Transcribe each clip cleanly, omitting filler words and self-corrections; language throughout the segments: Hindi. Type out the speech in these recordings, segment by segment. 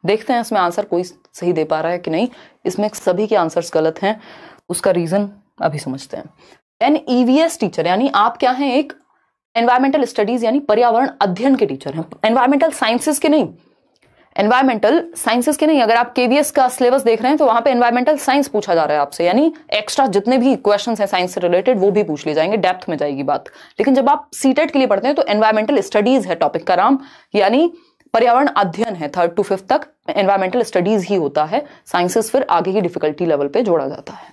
देखते हैं इसमें आंसर कोई सही दे पा रहा है कि नहीं। इसमें सभी के आंसर्स गलत हैं, उसका रीजन अभी समझते हैं। एन ईवीएस टीचर यानी आप क्या हैं, एक एनवायरमेंटल स्टडीज यानी पर्यावरण अध्ययन के टीचर हैं, एनवायरमेंटल साइंसेस के नहीं, एनवायरमेंटल साइंसेस के नहीं। अगर आप केवीएस का सिलेबस देख रहे हैं तो वहां पे एनवायरमेंटल साइंस पूछा जा रहा है आपसे, यानी एक्स्ट्रा जितने भी क्वेश्चंस हैं साइंस से रिलेटेड वो भी पूछ लिए जाएंगे, डेप्थ में जाएगी बात। लेकिन जब आप सीटेट के लिए पढ़ते हैं तो एनवायरमेंटल स्टडीज है टॉपिक का नाम, यानी पर्यावरण अध्ययन है। 3rd to 5th तक एनवायरमेंटल स्टडीज ही होता है, साइंसेस फिर आगे की डिफिकल्टी लेवल पे जोड़ा जाता है।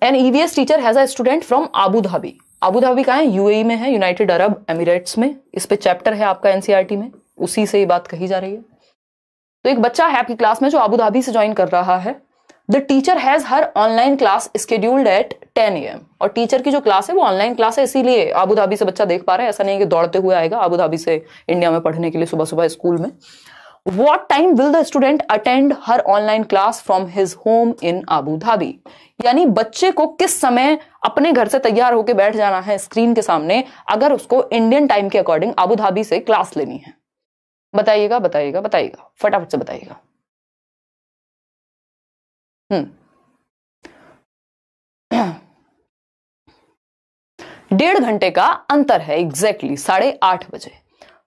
An EVS teacher has a student from Abu Dhabi. Abu Dhabi कहाँ है, यूएई में है, यूनाइटेड अरब एमिरेट्स में। इस पे चैप्टर है आपका एनसीईआरटी में, उसी से ये बात कही जा रही है। तो एक बच्चा है आपकी क्लास में जो आबू धाबी से ज्वाइन कर रहा है। The teacher has her online class scheduled at 10 AM। और टीचर की जो क्लास है वो ऑनलाइन क्लास है, इसीलिए आबू धाबी से बच्चा देख पा रहा है, ऐसा नहीं है कि दौड़ते हुए आएगा आबू धाबी से इंडिया में पढ़ने के लिए सुबह सुबह स्कूल में। What time will the student attend her online class from his home in Abu Dhabi? यानी बच्चे को किस समय अपने घर से तैयार होकर बैठ जाना है स्क्रीन के सामने अगर उसको इंडियन टाइम के अकॉर्डिंग आबू धाबी से क्लास लेनी है। बताइएगा बताइएगा बताइएगा, फटाफट से बताइएगा। 1.5 घंटे का अंतर है, एग्जैक्टली 8:30 बजे।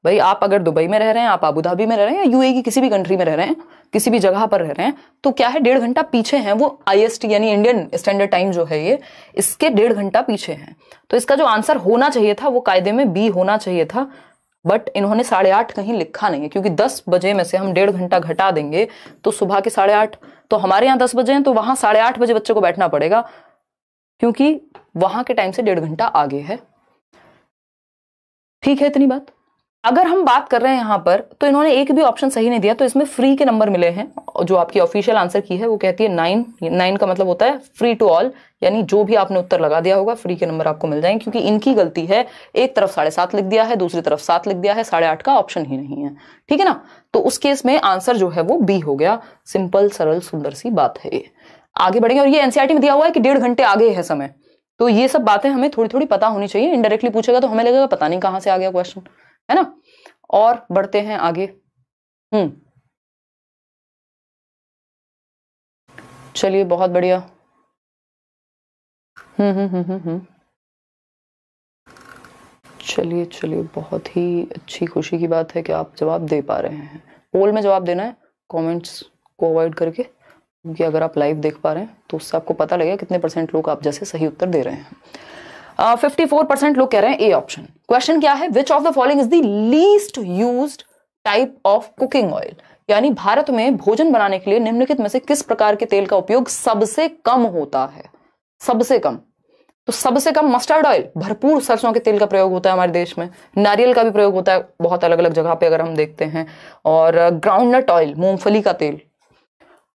भाई आप अगर दुबई में रह रहे हैं, आप आबू धाबी में रह रहे हैं या यूएई की किसी भी कंट्री में रह रहे हैं, किसी भी जगह पर रह रहे हैं, तो क्या है 1.5 घंटा पीछे हैं वो आईएसटी यानी इंडियन स्टैंडर्ड टाइम जो है ये, इसके 1.5 घंटा पीछे हैं। तो इसका जो आंसर होना चाहिए था वो कायदे में बी होना चाहिए था, बट इन्होंने 8:30 कहीं लिखा नहीं है, क्योंकि 10 बजे में से हम 1.5 घंटा घटा देंगे तो सुबह के 8:30, तो हमारे यहाँ 10 बजे हैं तो वहां 8:30 बजे बच्चे को बैठना पड़ेगा, क्योंकि वहां के टाइम से 1.5 घंटा आगे है। ठीक है इतनी बात। अगर हम बात कर रहे हैं यहां पर, तो इन्होंने एक भी ऑप्शन सही नहीं दिया, तो इसमें फ्री के नंबर मिले हैं। जो आपकी ऑफिशियल आंसर की है वो कहती है 9 का मतलब होता है फ्री टू ऑल, यानी जो भी आपने उत्तर लगा दिया होगा फ्री के नंबर आपको मिल जाएंगे, क्योंकि इनकी गलती है, एक तरफ 7:30 लिख दिया है, दूसरी तरफ 7 लिख दिया है, 8:30 का ऑप्शन ही नहीं है। ठीक है ना, तो उस केस में आंसर जो है वो बी हो गया। सिंपल सरल सुंदर सी बात है ये। आगे बढ़ेंगे, और ये एनसीईआरटी में दिया हुआ है कि 1.5 घंटे आगे है समय, तो ये सब बातें हमें थोड़ी थोड़ी पता होनी चाहिए। इनडायरेक्टली पूछेगा तो हमें लगेगा पता नहीं कहां से आ गया क्वेश्चन, है ना। और बढ़ते हैं आगे। चलिए बहुत बढ़िया। चलिए चलिए, बहुत ही अच्छी खुशी की बात है कि आप जवाब दे पा रहे हैं। पोल में जवाब देना है, कमेंट्स को अवॉइड करके, क्योंकि अगर आप लाइव देख पा रहे हैं तो उससे आपको पता लगेगा कितने % लोग आप जैसे सही उत्तर दे रहे हैं। 54% लोग कह रहे हैं ए ऑप्शन। क्वेश्चन क्या है, which of the following is the least used type of cooking oil, यानी भारत में भोजन बनाने के लिए निम्नलिखित में से किस प्रकार के तेल का उपयोग सबसे कम होता है। सबसे कम, तो सबसे कम मस्टर्ड ऑयल, भरपूर सरसों के तेल का प्रयोग होता है हमारे देश में। नारियल का भी प्रयोग होता है बहुत अलग अलग जगह पे अगर हम देखते हैं, और ग्राउंडनट ऑयल मूंगफली का तेल।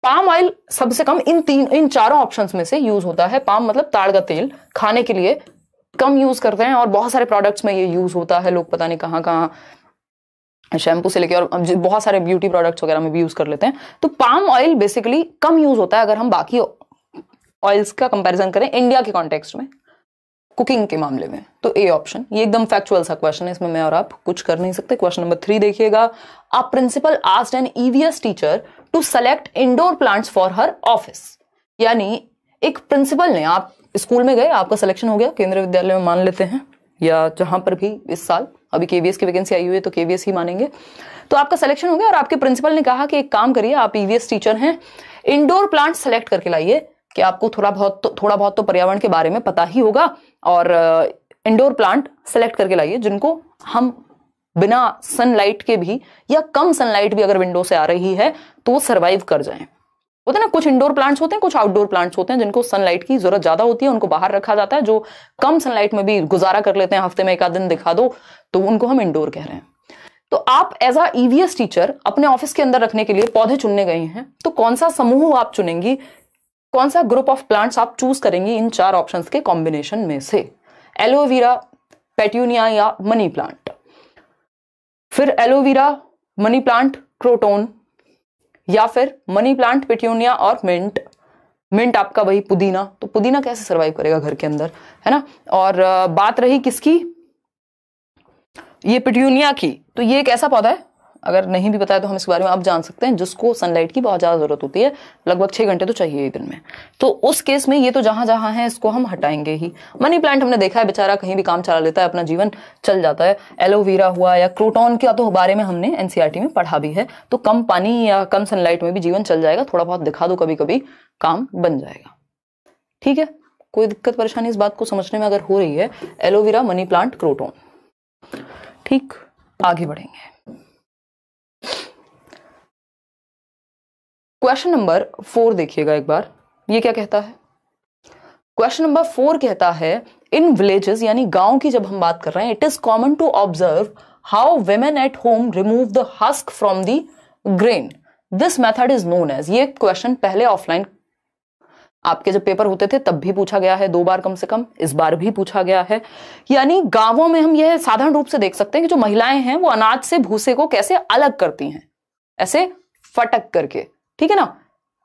पाम ऑयल सबसे कम इन चारों ऑप्शंस में से यूज होता है। पाम मतलब ताड़ का तेल, खाने के लिए कम यूज करते हैं और बहुत सारे प्रोडक्ट्स में ये यूज होता है। लोग पता नहीं कहाँ कहाँ, शैम्पू से लेके और बहुत सारे ब्यूटी प्रोडक्ट्स वगैरह में भी यूज कर लेते हैं। तो पाम ऑयल बेसिकली कम यूज होता है अगर हम बाकी ऑयल्स का कंपैरिजन करें इंडिया के कॉन्टेक्स्ट में कुकिंग के मामले में। तो ए ऑप्शन, ये एकदम फैक्चुअल सा क्वेश्चन है, इसमें मैं और आप कुछ कर नहीं सकते। क्वेश्चन नंबर 3 देखिएगा। A principal asked an EVS teacher to select indoor plants for her office, यानी एक प्रिंसिपल ने, आप स्कूल में गए, आपका सिलेक्शन हो गया केंद्रीय विद्यालय में मान लेते हैं, या जहां पर भी इस साल अभी केवीएस की वैकेंसी आई हुई है तो केवीएस ही मानेंगे। तो आपका सिलेक्शन हो गया और आपके प्रिंसिपल ने कहा कि एक काम करिए, आप ईवीएस टीचर हैं, इंडोर प्लांट सेलेक्ट करके लाइए, कि आपको थोड़ा बहुत तो पर्यावरण के बारे में पता ही होगा, और इंडोर प्लांट सेलेक्ट करके लाइए जिनको हम बिना सनलाइट के भी, या कम सनलाइट भी अगर विंडो से आ रही है तो वो सर्वाइव कर जाएं। होता है ना, कुछ इंडोर प्लांट्स होते हैं, कुछ आउटडोर प्लांट्स होते हैं जिनको सनलाइट की जरूरत ज्यादा होती है, उनको बाहर रखा जाता है। जो कम सनलाइट में भी गुजारा कर लेते हैं, हफ्ते में 1 आध दिन दिखा दो, तो उनको हम इंडोर कह रहे हैं। तो आप एज अ ईवीएस टीचर अपने ऑफिस के अंदर रखने के लिए पौधे चुनने गए हैं, तो कौन सा समूह आप चुनेंगी, कौन सा ग्रुप ऑफ प्लांट्स आप चूज करेंगी इन 4 ऑप्शंस के कॉम्बिनेशन में से? एलोवेरा, पेट्यूनिया या मनी प्लांट। फिर एलोवेरा, मनी प्लांट, क्रोटोन, या फिर मनी प्लांट, पेट्यूनिया और मिंट। मिंट आपका वही पुदीना, तो पुदीना कैसे सरवाइव करेगा घर के अंदर, है ना। और बात रही किसकी, ये पेट्यूनिया की, तो ये एक ऐसा पौधा है अगर नहीं भी बताया तो हम इसके बारे में अब जान सकते हैं, जिसको सनलाइट की बहुत ज्यादा जरूरत होती है, लगभग 6 घंटे तो चाहिए ही दिन में। तो उस केस में ये तो जहां जहां है इसको हम हटाएंगे ही। मनी प्लांट हमने देखा है बेचारा कहीं भी काम चला लेता है, अपना जीवन चल जाता है। एलोवेरा हुआ या क्रोटॉन के तो बारे में हमने एनसीईआरटी में पढ़ा भी है। तो कम पानी या कम सनलाइट में भी जीवन चल जाएगा, थोड़ा बहुत दिखा दो कभी कभी, काम बन जाएगा। ठीक है, कोई दिक्कत परेशानी इस बात को समझने में अगर हो रही है? Aloe vera, money plant, croton. ठीक, आगे बढ़ेंगे। क्वेश्चन नंबर 4 देखिएगा एक बार, ये क्या कहता है? क्वेश्चन नंबर 4 कहता है इन विलेजेस, यानी गांव की जब हम बात कर रहे हैं, it is common to observe how women at home remove the husk from the grain, this method is known as. ये क्वेश्चन पहले ऑफलाइन आपके जब पेपर होते थे तब भी पूछा गया है 2 बार कम से कम, इस बार भी पूछा गया है। यानी गांवों में हम यह साधारण रूप से देख सकते हैं कि जो महिलाएं हैं वो अनाज से भूसे को कैसे अलग करती हैं, ऐसे फटक करके। ठीक है ना?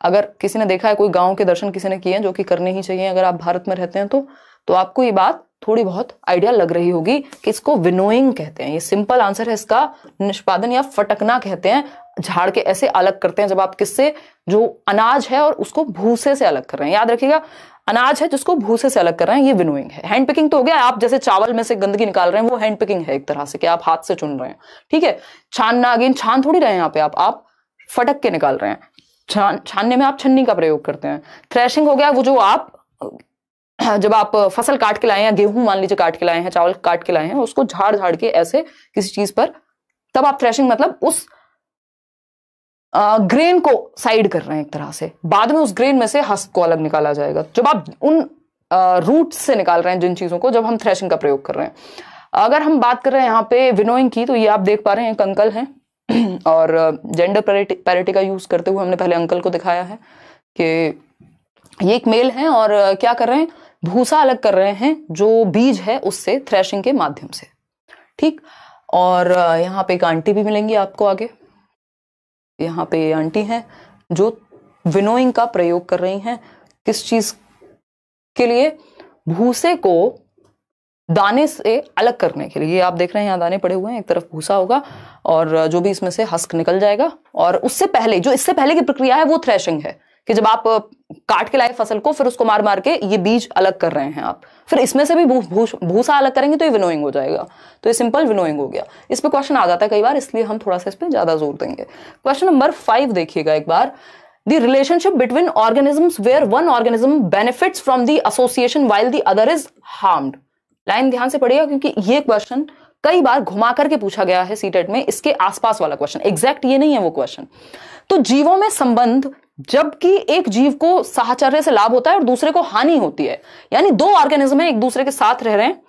अगर किसी ने देखा है, कोई गांव के दर्शन किसी ने किए हैं, जो कि करने ही चाहिए अगर आप भारत में रहते हैं तो आपको ये बात थोड़ी बहुत आइडिया लग रही होगी कि इसको विनोइंग कहते हैं। ये सिंपल आंसर है इसका, निष्पादन या फटकना कहते हैं। झाड़ के ऐसे अलग करते हैं जब आप किससे, जो अनाज है और उसको भूसे से अलग कर रहे हैं। याद रखिएगा, अनाज है जिसको भूसे से अलग कर रहे हैं, ये विनोइंग है। हैंड पिकिंग तो हो गया, आप जैसे चावल में से गंदगी निकाल रहे हैं, वो हैंड पिकिंग है एक तरह से, कि आप हाथ से चुन रहे हैं। ठीक है, छानना, अगेन छान थोड़ी रहे हैं यहाँ पे आप फटक के निकाल रहे हैं। छानने में आप छन्नी का प्रयोग करते हैं। थ्रेशिंग हो गया वो जो आप जब आप फसल काट के लाए हैं, गेहूं मान लीजिए काट के लाए हैं, चावल काट के लाए हैं, उसको झाड़ झाड़ के ऐसे किसी चीज पर, तब आप थ्रेशिंग मतलब उस ग्रेन को साइड कर रहे हैं एक तरह से। बाद में उस ग्रेन में से हस्क को अलग निकाला जाएगा। जब आप उन रूट से निकाल रहे हैं जिन चीजों को, जब हम थ्रेशिंग का प्रयोग कर रहे हैं। अगर हम बात कर रहे हैं यहाँ पे विनोइंग की, तो ये आप देख पा रहे हैं एक अंकल हैं और जेंडर पैरिटी का यूज करते हुए हमने पहले अंकल को दिखाया है कि ये एक मेल है और क्या कर रहे हैं, भूसा अलग कर रहे हैं जो बीज है उससे, थ्रेशिंग के माध्यम से। ठीक, और यहाँ पे एक आंटी भी मिलेंगी आपको आगे। यहाँ पे आंटी हैं जो विनोइंग का प्रयोग कर रही हैं। किस चीज के लिए? भूसे को दाने से अलग करने के लिए। ये आप देख रहे हैं यहाँ दाने पड़े हुए हैं, एक तरफ भूसा होगा और जो भी इसमें से हस्क निकल जाएगा। और उससे पहले, जो इससे पहले की प्रक्रिया है वो थ्रेशिंग है, कि जब आप काट के लाए फसल को, फिर उसको मार मार के ये बीज अलग कर रहे हैं आप, फिर इसमें से भी भूसा अलग करेंगे तो ये विनोइंग हो जाएगा। तो ये सिंपल विनोइंग हो गया। इस पे क्वेश्चन आ जाता है कई बार, इसलिए हम थोड़ा सा इस पे ज्यादा जोर देंगे। क्वेश्चन नंबर 5 देखिएगा एक बार। The relationship between organisms where one organism benefits from the association while the other is harmed. Line ध्यान से पढ़िएगा क्योंकि ये क्वेश्चन कई बार घुमा करके पूछा गया है सीटेट में। इसके आसपास वाला क्वेश्चन, एग्जैक्ट ये नहीं है वो क्वेश्चन। तो जीवों में संबंध, जबकि एक जीव को साहचर्य से लाभ होता है और दूसरे को हानि होती है, यानी 2 ऑर्गेनिज्म है एक दूसरे के साथ रह रहे हैं,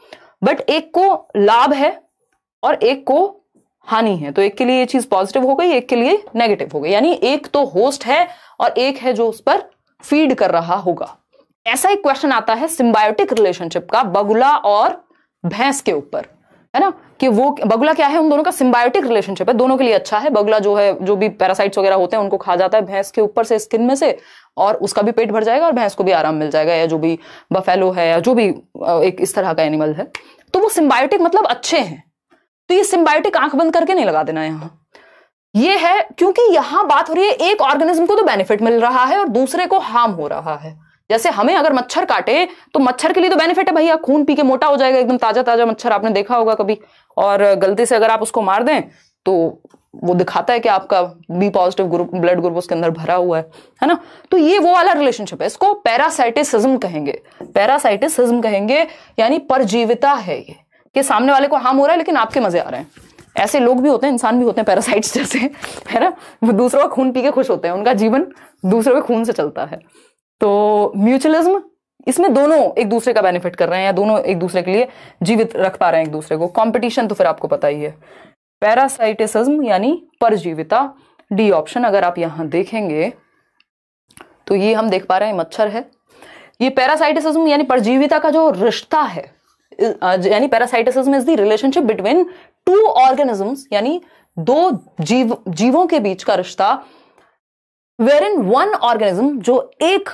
बट एक को लाभ है और एक को हानि है। तो एक के लिए ये चीज पॉजिटिव हो गई, एक के लिए नेगेटिव हो गई। यानी एक तो होस्ट है और एक है जो उस पर फीड कर रहा होगा। ऐसा एक क्वेश्चन आता है सिम्बायोटिक रिलेशनशिप का बगुला और भैंस के ऊपर, है ना, कि वो बगुला क्या है, उन दोनों का सिम्बायोटिक रिलेशनशिप है, दोनों के लिए अच्छा है। बगुला जो है, जो भी पैरासाइट्स वगैरह होते हैं उनको खा जाता है भैंस के ऊपर से, स्किन में से, और उसका भी पेट भर जाएगा और भैंस को भी आराम मिल जाएगा, या जो भी बफेलो है या जो भी एक इस तरह का एनिमल है। तो वो सिम्बायोटिक मतलब अच्छे हैं। तो ये सिम्बायोटिक आंख बंद करके नहीं लगा देना यहाँ, ये है क्योंकि यहां बात हो रही है एक ऑर्गेनिज्म को तो बेनिफिट मिल रहा है और दूसरे को हार्म हो रहा है। जैसे हमें अगर मच्छर काटे तो मच्छर के लिए तो बेनिफिट है भैया, खून पी के मोटा हो जाएगा, एकदम ताजा ताजा मच्छर आपने देखा होगा कभी। और गलती से अगर आप उसको मार दें तो वो दिखाता है कि आपका B positive group, blood group उसके अंदर भरा हुआ है ना। तो ये वो वाला रिलेशनशिप है, इसको पैरासाइटिसिज्म कहेंगे। पैरासाइटिसिज्म कहेंगे यानी परजीविता है ये, कि सामने वाले को हार्म हो रहा है लेकिन आपके मजे आ रहे हैं। ऐसे लोग भी होते हैं, इंसान भी होते हैं पैरासाइट्स जैसे, है ना, वो दूसरों का खून पी के खुश होते हैं, उनका जीवन दूसरों के खून से चलता है। तो म्यूचुअलिज्म, इसमें दोनों एक दूसरे का बेनिफिट कर रहे हैं या दोनों एक दूसरे के लिए जीवित रख पा रहे हैं एक दूसरे को। कंपटीशन तो फिर आपको पता ही है। पैरासाइटिसिज्म यानी परजीविता, डी ऑप्शन अगर आप यहां देखेंगे तो ये हम देख पा रहे हैं मच्छर है। ये पैरासाइटिसिज्म यानी परजीविता का जो रिश्ता है, यानी parasitism is the relationship between 2 organisms, यानी 2 जीवों के बीच का रिश्ता, वेयर इन वन ऑर्गेनिज्म, जो एक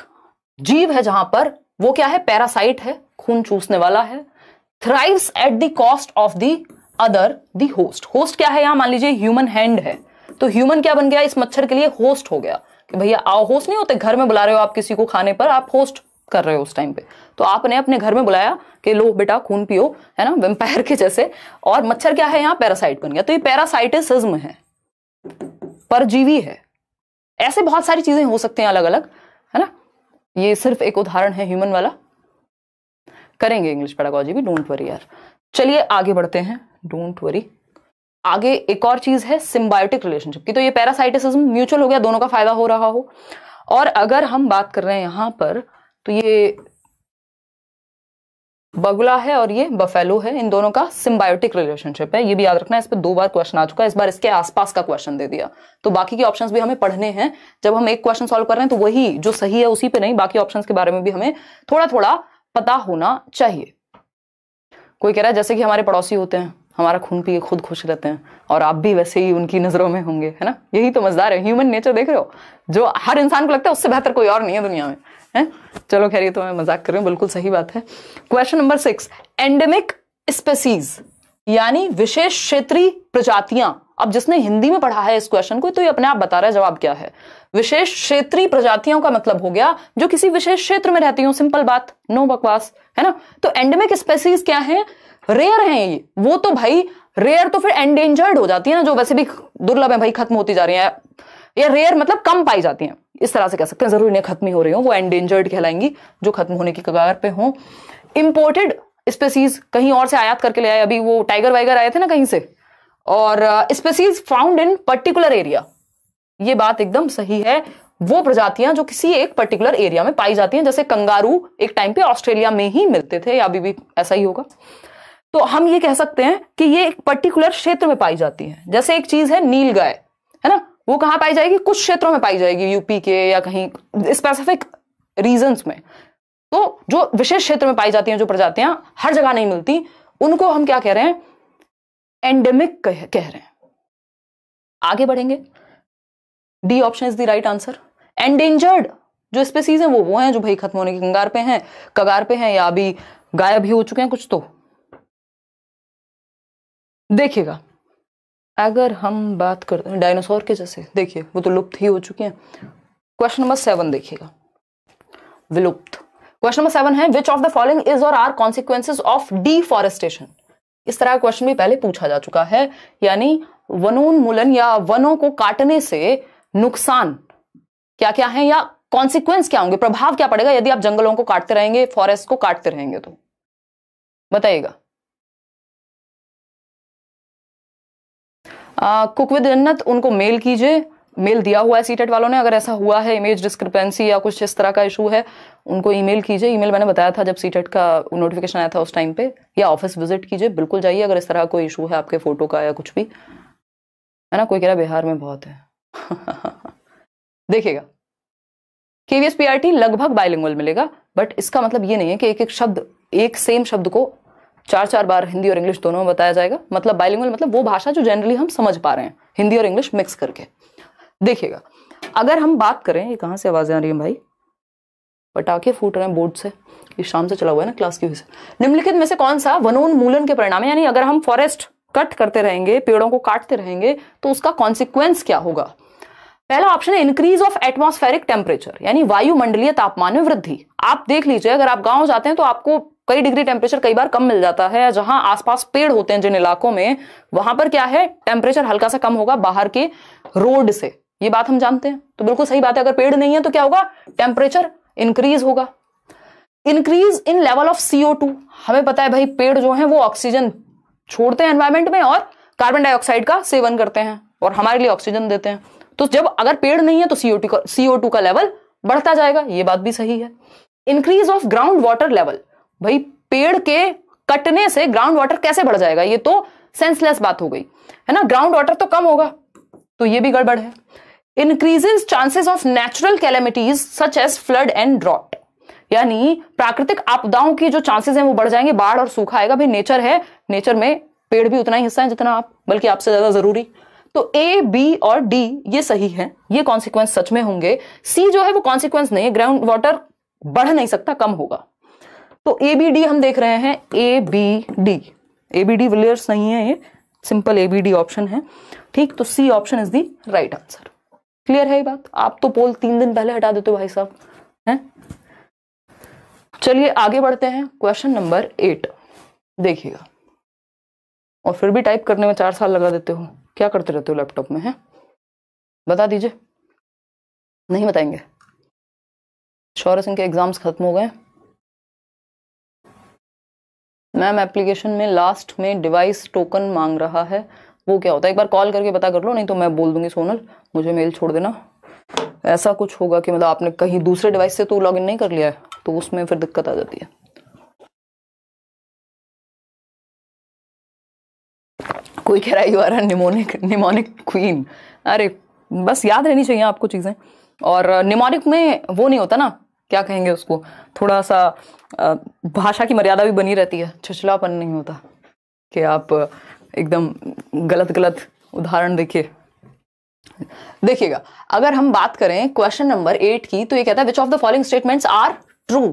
जीव है जहां पर वो क्या है, पैरासाइट है, खून चूसने वाला है, thrives at the cost of the other the host. Host क्या है यहां, मान लीजिए ह्यूमन हैंड है, तो ह्यूमन क्या बन गया इस मच्छर के लिए, होस्ट हो गया कि भैया आओ। होस्ट नहीं होते, घर में बुला रहे हो आप किसी को खाने पर, आप होस्ट कर रहे हो उस टाइम पे, तो आपने अपने घर में बुलाया कि लो बेटा खून पियो, है ना, वेम्पायर के जैसे। और मच्छर क्या है यहाँ, पैरासाइट बन गया। तो ये पैरासाइटिसिज्म है, परजीवी है। ऐसे बहुत सारी चीजें हो सकते हैं अलग अलग, है ना। ये सिर्फ एक उदाहरण है ह्यूमन वाला, करेंगे इंग्लिश पेडागोजी भी, डोंट वरी यार। चलिए आगे बढ़ते हैं, डोंट वरी। आगे एक और चीज है सिम्बायोटिक रिलेशनशिप की। तो ये पैरासाइटिसिज्म म्यूचुअल हो गया, दोनों का फायदा हो रहा हो। और अगर हम बात कर रहे हैं यहां पर, तो ये बगुला है और ये बफेलो है, इन दोनों का सिम्बायोटिक रिलेशनशिप है। ये भी याद रखना है, इस पे 2 बार क्वेश्चन आ चुका है, इस बार इसके आसपास का क्वेश्चन दे दिया। तो बाकी के ऑप्शंस भी हमें पढ़ने हैं। जब हम एक क्वेश्चन सॉल्व कर रहे हैं तो वही जो सही है उसी पे नहीं, बाकी ऑप्शंस के बारे में भी हमें थोड़ा थोड़ा पता होना चाहिए। कोई कह रहा है जैसे कि हमारे पड़ोसी होते हैं, हमारा खून पी के खुद खुश रहते हैं, और आप भी वैसे ही उनकी नजरों में होंगे, है ना। यही तो मजेदार है, ह्यूमन नेचर देख रहे हो, जो हर इंसान को लगता है उससे बेहतर कोई और नहीं है दुनिया में, है। चलो खैर, ये तो मैं मजाक कर रही हूँ, बिल्कुल सही बात है। क्वेश्चन नंबर 6, एंडेमिक स्पेसीज यानी विशेष क्षेत्रीय प्रजातियां। अब जिसने हिंदी में पढ़ा है इस क्वेश्चन को, तो ये अपने आप बता रहा है जवाब क्या है। विशेष क्षेत्रीय प्रजातियों का मतलब हो गया जो किसी विशेष क्षेत्र में रहती हो, सिंपल बात, नो बकवास, है ना। तो एंडेमिक स्पेसीज क्या है, रेयर हैं ये। वो तो भाई रेयर तो फिर एंडेंजर्ड हो जाती है ना, जो वैसे भी दुर्लभ है भाई, खत्म होती जा रही है। या रेयर मतलब कम पाई जाती हैं, इस तरह से कह सकते हैं। जरूरी नहीं खत्म ही हो रही हो, वो एंडेंजर्ड कहलाएंगी, जो खत्म होने की कगार पे हो। इंपोर्टेड स्पेसीज, कहीं और से आयात करके ले आए, अभी वो टाइगर वाइगर आए थे ना कहीं से। और species found in particular area, ये बात एकदम सही है। वो प्रजातियां जो किसी एक पर्टिकुलर एरिया में पाई जाती हैं, जैसे कंगारू एक टाइम पे ऑस्ट्रेलिया में ही मिलते थे, या अभी भी ऐसा ही होगा। तो हम ये कह सकते हैं कि ये एक पर्टिकुलर क्षेत्र में पाई जाती है। जैसे एक चीज है नील गाय, है ना, वो कहां पाई जाएगी, कुछ क्षेत्रों में पाई जाएगी, यूपी के या कहीं स्पेसिफिक रीजन्स में। तो जो विशेष क्षेत्र में पाई जाती हैं जो प्रजातियां, हर जगह नहीं मिलती, उनको हम क्या कह रहे हैं, एंडेमिक कह रहे हैं। आगे बढ़ेंगे, D option is the right answer. Endangered जो स्पीसीज हैं वो हैं जो भाई खत्म होने की कगार पे हैं, या अभी गायब भी हो चुके हैं कुछ। तो देखिएगा, अगर हम बात करते हैं डायनासोर के जैसे, देखिए वो तो लुप्त ही हो चुके हैं। क्वेश्चन नंबर 7 देखिएगा, विलुप्त। क्वेश्चन नंबर 7 है, which of the following is or are consequences of deforestation. इस तरह का क्वेश्चन भी पहले पूछा जा चुका है, यानी वनोन्मूलन या वनों को काटने से नुकसान क्या क्या है, या कॉन्सिक्वेंस क्या होंगे, प्रभाव क्या पड़ेगा यदि आप जंगलों को काटते रहेंगे, फॉरेस्ट को काटते रहेंगे। तो बताइएगा। कुक विद जन्नत, उनको मेल कीजिए, मेल दिया हुआ है सीटेट वालों ने। अगर ऐसा हुआ है, इमेज डिस्क्रिपेंसी या कुछ इस तरह का इशू है, उनको ईमेल कीजिए। ईमेल मैंने बताया था जब सीटेट का नोटिफिकेशन आया था उस टाइम पे, या ऑफिस विजिट कीजिए, बिल्कुल जाइए अगर इस तरह कोई इशू है आपके फोटो का या कुछ भी, है ना। कोई कह रहा बिहार में बहुत है देखिएगा, केवीएस पीआरटी लगभग बाइलिंगुअल मिलेगा, बट इसका मतलब ये नहीं है कि एक एक शब्द, एक सेम शब्द को 4-4 बार हिंदी और इंग्लिश दोनों में बताया जाएगा। मतलब बाइलिंगुअल मतलब वो भाषा जो जनरली हम समझ पा रहे हैं, हिंदी और इंग्लिश मिक्स करके। देखिएगा, अगर हम बात करें, ये कहां से आवाजें आ रही हैं भाई, पटाखे फूट रहे हैं बोर्ड से, ये शाम से चला हुआ है ना क्लास की वजह से। निम्नलिखित में से कौन सा वनोन्मूलन के परिणाम है, यानी अगर हम फॉरेस्ट कट करते रहेंगे, पेड़ों को काटते रहेंगे, तो उसका कॉन्सिक्वेंस क्या होगा। पहला ऑप्शन है इंक्रीज ऑफ एटमॉस्फेरिक टेम्परेचर, यानी वायुमंडलीय तापमान में वृद्धि। आप देख लीजिए, अगर आप गांव जाते हैं तो आपको कई डिग्री टेम्परेचर कई बार कम मिल जाता है। जहां आसपास पेड़ होते हैं जिन इलाकों में, वहां पर क्या है, टेम्परेचर हल्का सा कम होगा बाहर के रोड से, ये बात हम जानते हैं। तो बिल्कुल सही बात है, अगर पेड़ नहीं है तो क्या होगा, टेम्परेचर इंक्रीज होगा। Increase in level of CO2, हमें पता है भाई पेड़ जो है वो ऑक्सीजन छोड़ते हैं एनवायरमेंट में और कार्बन डाइऑक्साइड का सेवन करते हैं और हमारे लिए ऑक्सीजन देते हैं। तो जब अगर पेड़ नहीं है तो CO2 का लेवल बढ़ता जाएगा, ये बात भी सही है। Increase of ground water level, भाई पेड़ के कटने से ग्राउंड वाटर कैसे बढ़ जाएगा, ये तो सेंसलेस बात हो गई, है ना। ग्राउंड वाटर तो कम होगा, तो ये भी गड़बड़ है। Increases chances of natural calamities such as flood and drought, यानी प्राकृतिक आपदाओं की जो चांसेस हैं वो बढ़ जाएंगे, बाढ़ और सूखा आएगा। भाई नेचर है, नेचर में पेड़ भी उतना ही हिस्सा है जितना आप, बल्कि आपसे ज्यादा जरूरी। तो A, B और D ये सही है, ये कॉन्सिक्वेंस सच में होंगे। C जो है वो कॉन्सिक्वेंस नहीं है, ग्राउंड वाटर बढ़ नहीं सकता, कम होगा। तो A, B, D हम देख रहे हैं, A, B, D ABD Villiers नहीं है, ये सिंपल ABD ऑप्शन है। ठीक, तो C option is the right answer. Clear है ये बात? आप तो पोल 3 दिन पहले हटा देते हो भाई साहब, हैं? चलिए आगे बढ़ते हैं। क्वेश्चन नंबर 8 देखिएगा। और फिर भी टाइप करने में 4 साल लगा देते हो, क्या करते रहते हो लैपटॉप में, है? बता दीजिए। नहीं बताएंगे? शौर्य सिंह के एग्जाम्स खत्म हो गए। मैम एप्लीकेशन में लास्ट में डिवाइस टोकन मांग रहा है, वो क्या होता है? एक बार कॉल करके पता कर लो, नहीं तो मैं बोल दूंगी सोनल, मुझे मेल छोड़ देना। ऐसा कुछ होगा कि मतलब आपने कहीं दूसरे डिवाइस से तो लॉगिन नहीं कर लिया है, तो उसमें फिर दिक्कत आ जाती है। कोई कह रहा है यू आर निमोनिक क्वीन। अरे बस याद रहनी चाहिए आपको चीजें। और निमोनिक में वो नहीं होता ना, क्या कहेंगे उसको, थोड़ा सा भाषा की मर्यादा भी बनी रहती है, छिछलापन नहीं होता कि आप एकदम गलत उदाहरण देखिएगा। अगर हम बात करें क्वेश्चन नंबर 8 की, तो ये कहता है which of the following statements are true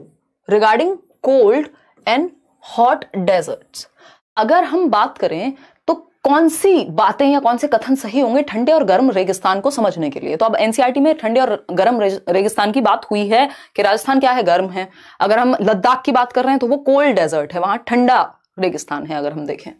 regarding cold and hot deserts. अगर हम बात करें तो कौन सी बातें या कौन से कथन सही होंगे ठंडे और गर्म रेगिस्तान को समझने के लिए? तो अब एनसीईआरटी में ठंडे और गर्म रेगिस्तान की बात हुई है कि राजस्थान क्या है, गर्म है। अगर हम लद्दाख की बात कर रहे हैं तो वो कोल्ड डेजर्ट है, वहां ठंडा रेगिस्तान है। अगर हम देखें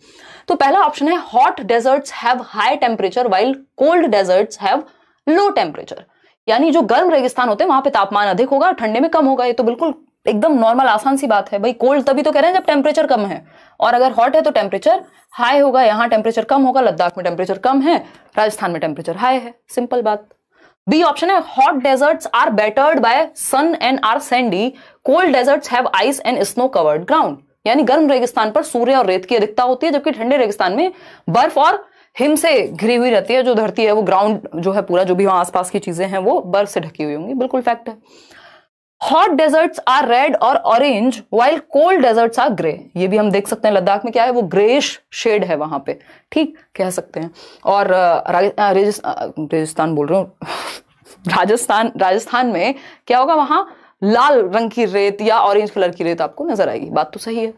तो पहला ऑप्शन है hot deserts have high temperature while cold deserts have low temperature. यानी जो गर्म रेगिस्तान होते हैं वहां पे तापमान अधिक होगा, ठंडे में कम होगा। ये तो बिल्कुल एकदम नॉर्मल आसान सी बात है भाई। कोल्ड तभी तो कह रहे हैं जब टेम्परेचर कम है, और अगर हॉट है तो टेम्परेचर हाई होगा। यहां टेम्परेचर कम होगा, लद्दाख में टेम्परेचर कम है, राजस्थान में टेम्परेचर हाई है। सिंपल बात। बी ऑप्शन है hot deserts are battered by sun and are sandy, cold deserts have ice and snow covered ground. यानी गर्म रेगिस्तान पर सूर्य और रेत की अधिकता होती है, जबकि ठंडे रेगिस्तान में बर्फ और हिम से घिरी हुई रहती है। जो धरती है वो ग्राउंड जो है पूरा, जो भी वहां आसपास की चीजें हैं वो बर्फ से ढकी हुई होंगी। बिल्कुल फैक्ट है। हॉट डेजर्ट्स आर रेड और orange while cold deserts are grey. ये भी हम देख सकते हैं, लद्दाख में क्या है, वो ग्रेइश शेड है वहां पे, ठीक कह सकते हैं। और रेगिस्तान बोल रहे हूँ राजस्थान में क्या होगा, वहां लाल रंग की रेत या ऑरेंज कलर की रेत आपको नजर आएगी। बात तो सही है।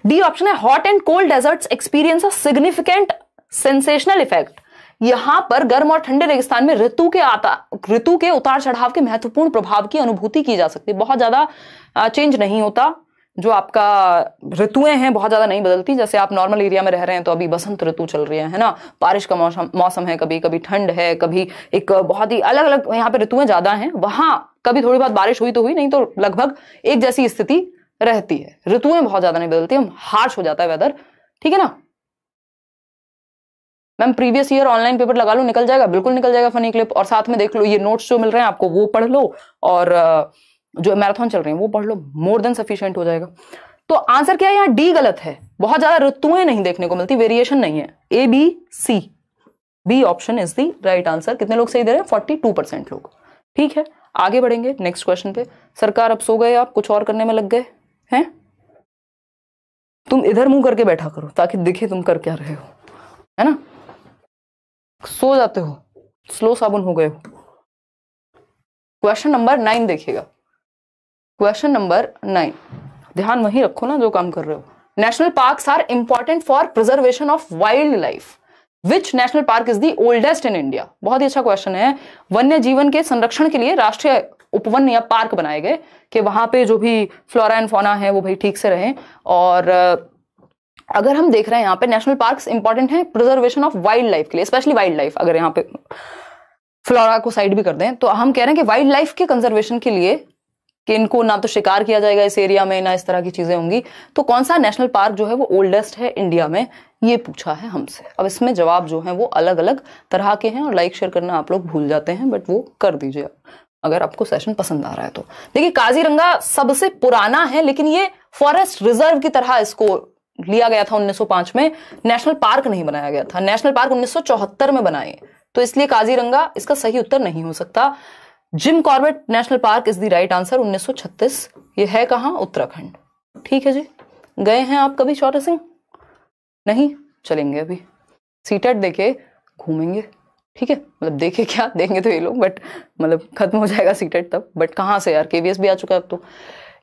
डी ऑप्शन है hot and cold deserts experience a significant sensational effect. यहां पर गर्म और ठंडे रेगिस्तान में ऋतु के उतार चढ़ाव के महत्वपूर्ण प्रभाव की अनुभूति की जा सकती है। बहुत ज्यादा चेंज नहीं होता, जो आपका ऋतुएं हैं बहुत ज्यादा नहीं बदलती। जैसे आप नॉर्मल एरिया में रह रहे हैं तो अभी बसंत ऋतु चल रही है ना, बारिश का मौसम है, कभी कभी ठंड है, कभी एक बहुत ही अलग अलग यहाँ पे ऋतुएं ज्यादा हैं। वहां कभी थोड़ी बहुत बारिश हुई तो हुई, नहीं तो लगभग एक जैसी स्थिति रहती है। ऋतुएं बहुत ज्यादा नहीं बदलती, हार्श हो जाता है वेदर, ठीक है ना। Ma'am previous year online paper लगा लो, निकल जाएगा, बिल्कुल निकल जाएगा फनी क्लिप। और साथ में देख लो ये नोट्स जो मिल रहे हैं आपको वो पढ़ लो, और जो मैराथन चल रही है वो पढ़ लो, मोर देन सफिशिएंट हो जाएगा। तो आंसर क्या है यहाँ? डी गलत है। बहुत ज्यादा ऋतुएं नहीं देखने को मिलती, वेरिएशन नहीं है। A B C, B option is the right answer. कितने लोग सही दे रहे हैं? 42% लोग। ठीक है, आगे बढ़ेंगे नेक्स्ट क्वेश्चन पे। सरकार अब सो गए, आप कुछ और करने में लग गए हैं? तुम इधर मुंह करके बैठा करो ताकि दिखे तुम कर क्या रहे हो, है ना। सो जाते हो, स्लो साबुन हो गए हो। क्वेश्चन नंबर 9 देखिएगा। क्वेश्चन नंबर 9, ध्यान वहीं रखो ना जो काम कर रहे हो। National parks are important for preservation of wild life, which national park is the oldest in India. बहुत ही अच्छा क्वेश्चन है। वन्य जीवन के संरक्षण के लिए राष्ट्रीय उपवन या पार्क बनाए गए कि वहां पे जो भी फ्लोरा एंड फौना है वो भाई ठीक से रहे। और अगर हम देख रहे हैं यहाँ पे नेशनल पार्क्स इंपॉर्टेंट है प्रिजर्वेशन ऑफ वाइल्ड लाइफ के लिए, स्पेशली वाइल्ड लाइफ। अगर यहाँ पे फ्लोरा को साइड भी कर दें तो हम कह रहे हैं कि वाइल्ड लाइफ के कंजर्वेशन के लिए कि इनको ना तो शिकार किया जाएगा इस एरिया में, ना इस तरह की चीजें होंगी। तो कौन सा नेशनल पार्क जो है वो ओल्डेस्ट है इंडिया में, ये पूछा है हमसे। अब इसमें जवाब जो है वो अलग अलग तरह के हैं, और लाइक शेयर करना आप लोग भूल जाते हैं, बट वो कर दीजिए अगर आपको सेशन पसंद आ रहा है तो। देखिए काजीरंगा सबसे पुराना है, लेकिन ये फॉरेस्ट रिजर्व की तरह इसको लिया गया था 1905 में, नेशनल पार्क नहीं बनाया गया था। नेशनल पार्क 1974 में बनाए, तो इसलिए काजीरंगा इसका सही उत्तर नहीं हो सकता। Jim Corbett national park is the right answer, 1936। ये है कहां? उत्तराखंड। ठीक है जी। गए हैं आप कभी शौर्य सिंह? नहीं, चलेंगे अभी सीटेट देके घूमेंगे, ठीक है। मतलब देखे क्या, देंगे तो ये लोग, बट मतलब खत्म हो जाएगा सीटेट तब। बट कहां से यार, केवीएस भी आ चुका है अब तो।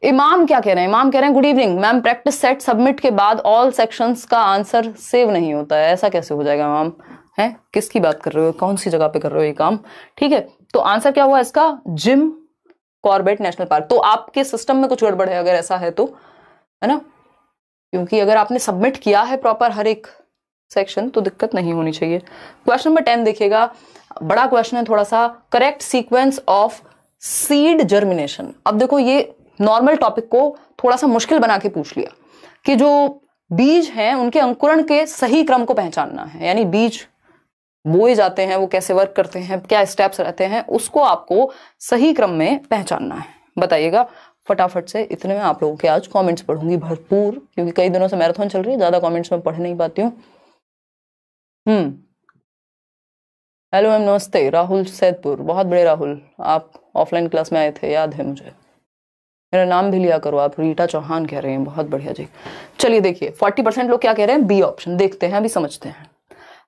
इमाम क्या कह रहे हैं? इमाम कह रहे हैं good evening ma'am, practice set submit के बाद ऑल सेक्शंस का आंसर सेव नहीं होता है, ऐसा कैसे हो जाएगा इमाम? है किसकी बात कर रहे हो, कौन सी जगह पे कर रहे हो ये काम? ठीक है, तो आंसर क्या हुआ इसका? Jim Corbett national park. तो आपके सिस्टम में कुछ गड़बड़ है अगर ऐसा है तो, है ना, क्योंकि अगर आपने सबमिट किया है प्रॉपर हर एक सेक्शन तो दिक्कत नहीं होनी चाहिए। क्वेश्चन नंबर 10 देखिएगा, बड़ा क्वेश्चन है थोड़ा सा। Correct sequence of seed germination. अब देखो ये नॉर्मल टॉपिक को थोड़ा सा मुश्किल बना के पूछ लिया कि जो बीज हैं उनके अंकुरण के सही क्रम को पहचानना है, यानी बीज बोए जाते हैं वो कैसे वर्क करते हैं, क्या स्टेप्स रहते हैं, उसको आपको सही क्रम में पहचानना है। बताइएगा फटाफट से। इतने में आप लोगों के आज कमेंट्स पढ़ूंगी भरपूर, क्योंकि कई दिनों से मैराथन चल रही है, ज्यादा कमेंट्स में पढ़ नहीं पाती हूँ। हेलो मैम नमस्ते, राहुल सैदपुर। बहुत बड़े राहुल, आप ऑफलाइन क्लास में आए थे, याद है मुझे, मेरा नाम भी लिया करो आप। रीटा चौहान कह रहे हैं, बहुत बढ़िया जी। चलिए देखिए 40% लोग क्या कह रहे हैं? B option. देखते हैं अभी, समझते हैं।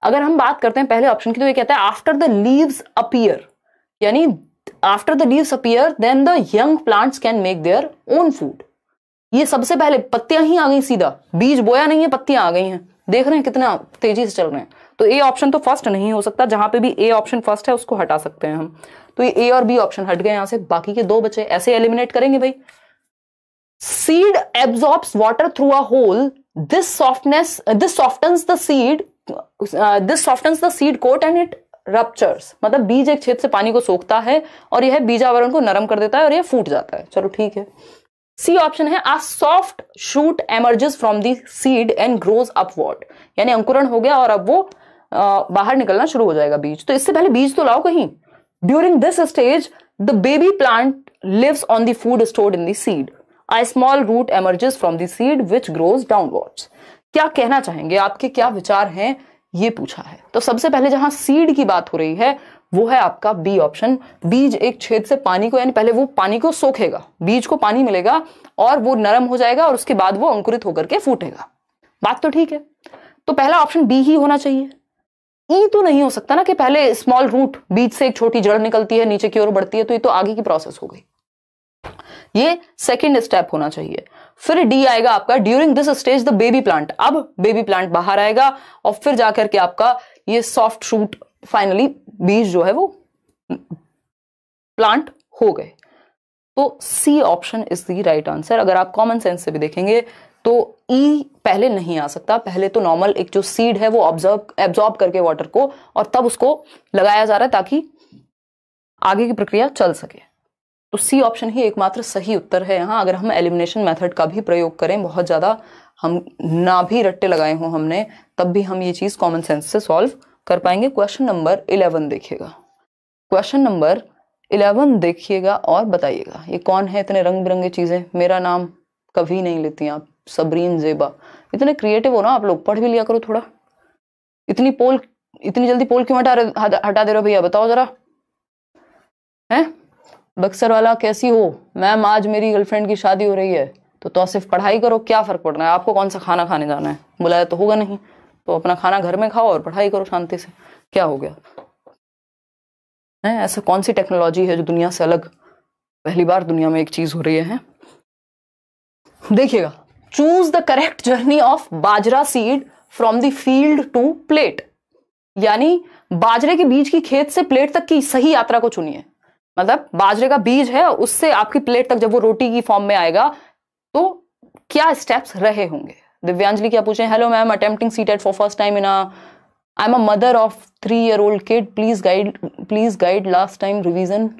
अगर हम बात करते हैं पहले ऑप्शन की तो ये कहता है आफ्टर द लीव्स अपीयर, यानी after the leaves appear then the young plants can make their own food. ये सबसे पहले पत्तियां ही आ गई, सीधा बीज बोया नहीं है, पत्तियां आ गई हैं। देख रहे हैं कितना तेजी से चल रहे हैं। तो ए ऑप्शन तो फर्स्ट नहीं हो सकता, जहां पे भी ए ऑप्शन फर्स्ट है उसको हटा सकते हैं हम। तो ये ए और बी ऑप्शन हट गए यहां से, बाकी के दो बचे, ऐसे एलिमिनेट करेंगे भाई। Seed absorbs water through a hole, this softens the seed coat and it ruptures. मतलब बीज एक छेद से पानी को सोखता है और यह बीजावरण को नरम कर देता है और यह फूट जाता है। चलो ठीक है। सी ऑप्शन है, a soft shoot emerges from the seed and grows upward, यानी अंकुरण हो गया और अब वो बाहर निकलना शुरू हो जाएगा बीज। तो इससे पहले बीज तो लाओ कहीं। During this stage the baby plant lives on the food stored in the seed, a small root emerges from the seed which grows downwards। क्या कहना चाहेंगे, आपके क्या विचार हैं, ये पूछा है। तो सबसे पहले जहां सीड की बात हो रही है वो है आपका बी ऑप्शन। बीज एक छेद से पानी को, यानी पहले वो पानी को सोखेगा, बीज को पानी मिलेगा और वो नरम हो जाएगा और उसके बाद वो अंकुरित होकर के फूटेगा। बात तो ठीक है। तो पहला ऑप्शन बी ही होना चाहिए। ई तो नहीं हो सकता ना कि पहले स्मॉल रूट, बीज से एक छोटी जड़ निकलती है नीचे की ओर बढ़ती है, तो ये तो आगे की प्रोसेस हो गई। ये सेकंड स्टेप होना चाहिए। फिर डी आएगा आपका, during this stage the baby plant. अब बेबी प्लांट बाहर आएगा और फिर जाकर के आपका ये सॉफ्ट शूट, फाइनली बीज जो है वो प्लांट हो गए। तो C option is the right answer. अगर आप कॉमन सेंस से भी देखेंगे तो ई पहले नहीं आ सकता। पहले तो नॉर्मल एक जो सीड है वो एब्जॉर्ब करके वाटर को और तब उसको लगाया जा रहा है ताकि आगे की प्रक्रिया चल सके। तो सी ऑप्शन ही एकमात्र सही उत्तर है यहाँ। अगर हम एलिमिनेशन मेथड का भी प्रयोग करें, बहुत ज्यादा हम ना भी रट्टे लगाए हों हमने, तब भी हम ये चीज कॉमन सेंस से सॉल्व कर पाएंगे। क्वेश्चन नंबर 11 देखिएगा। क्वेश्चन नंबर 11 देखिएगा और बताइएगा ये कौन है? इतने रंग बिरंगे चीजें, मेरा नाम कभी नहीं लेती आप, सबरीन जेबा। इतने क्रिएटिव हो ना आप लोग, पढ़ भी लिया करो थोड़ा। इतनी जल्दी पोल क्यों हटा दे रहे हो भैया, बताओ जरा। हैं बक्सर वाला, कैसी हो मैम? आज मेरी गर्लफ्रेंड की शादी हो रही है तो सिर्फ पढ़ाई करो, क्या फर्क पड़ रहा है आपको? कौन सा खाना खाने जाना है? बुलाया तो होगा नहीं, तो अपना खाना घर में खाओ और पढ़ाई करो शांति से। क्या हो गया है? ऐसा कौन सी टेक्नोलॉजी है जो दुनिया से अलग, पहली बार दुनिया में एक चीज हो रही है। देखिएगा, choose the correct journey of bajra seed from the field to plate, यानी बाजरे के बीज की खेत से प्लेट तक की सही यात्रा को चुनिए। मतलब बाजरे का बीज है, उससे आपकी प्लेट तक जब वो रोटी की फॉर्म में आएगा तो क्या स्टेप्स रहे होंगे। दिव्यांजलि क्या पूछे? Hello ma'am, attempting CTET for first time in I am a mother of 3-year-old kid, please guide last time revision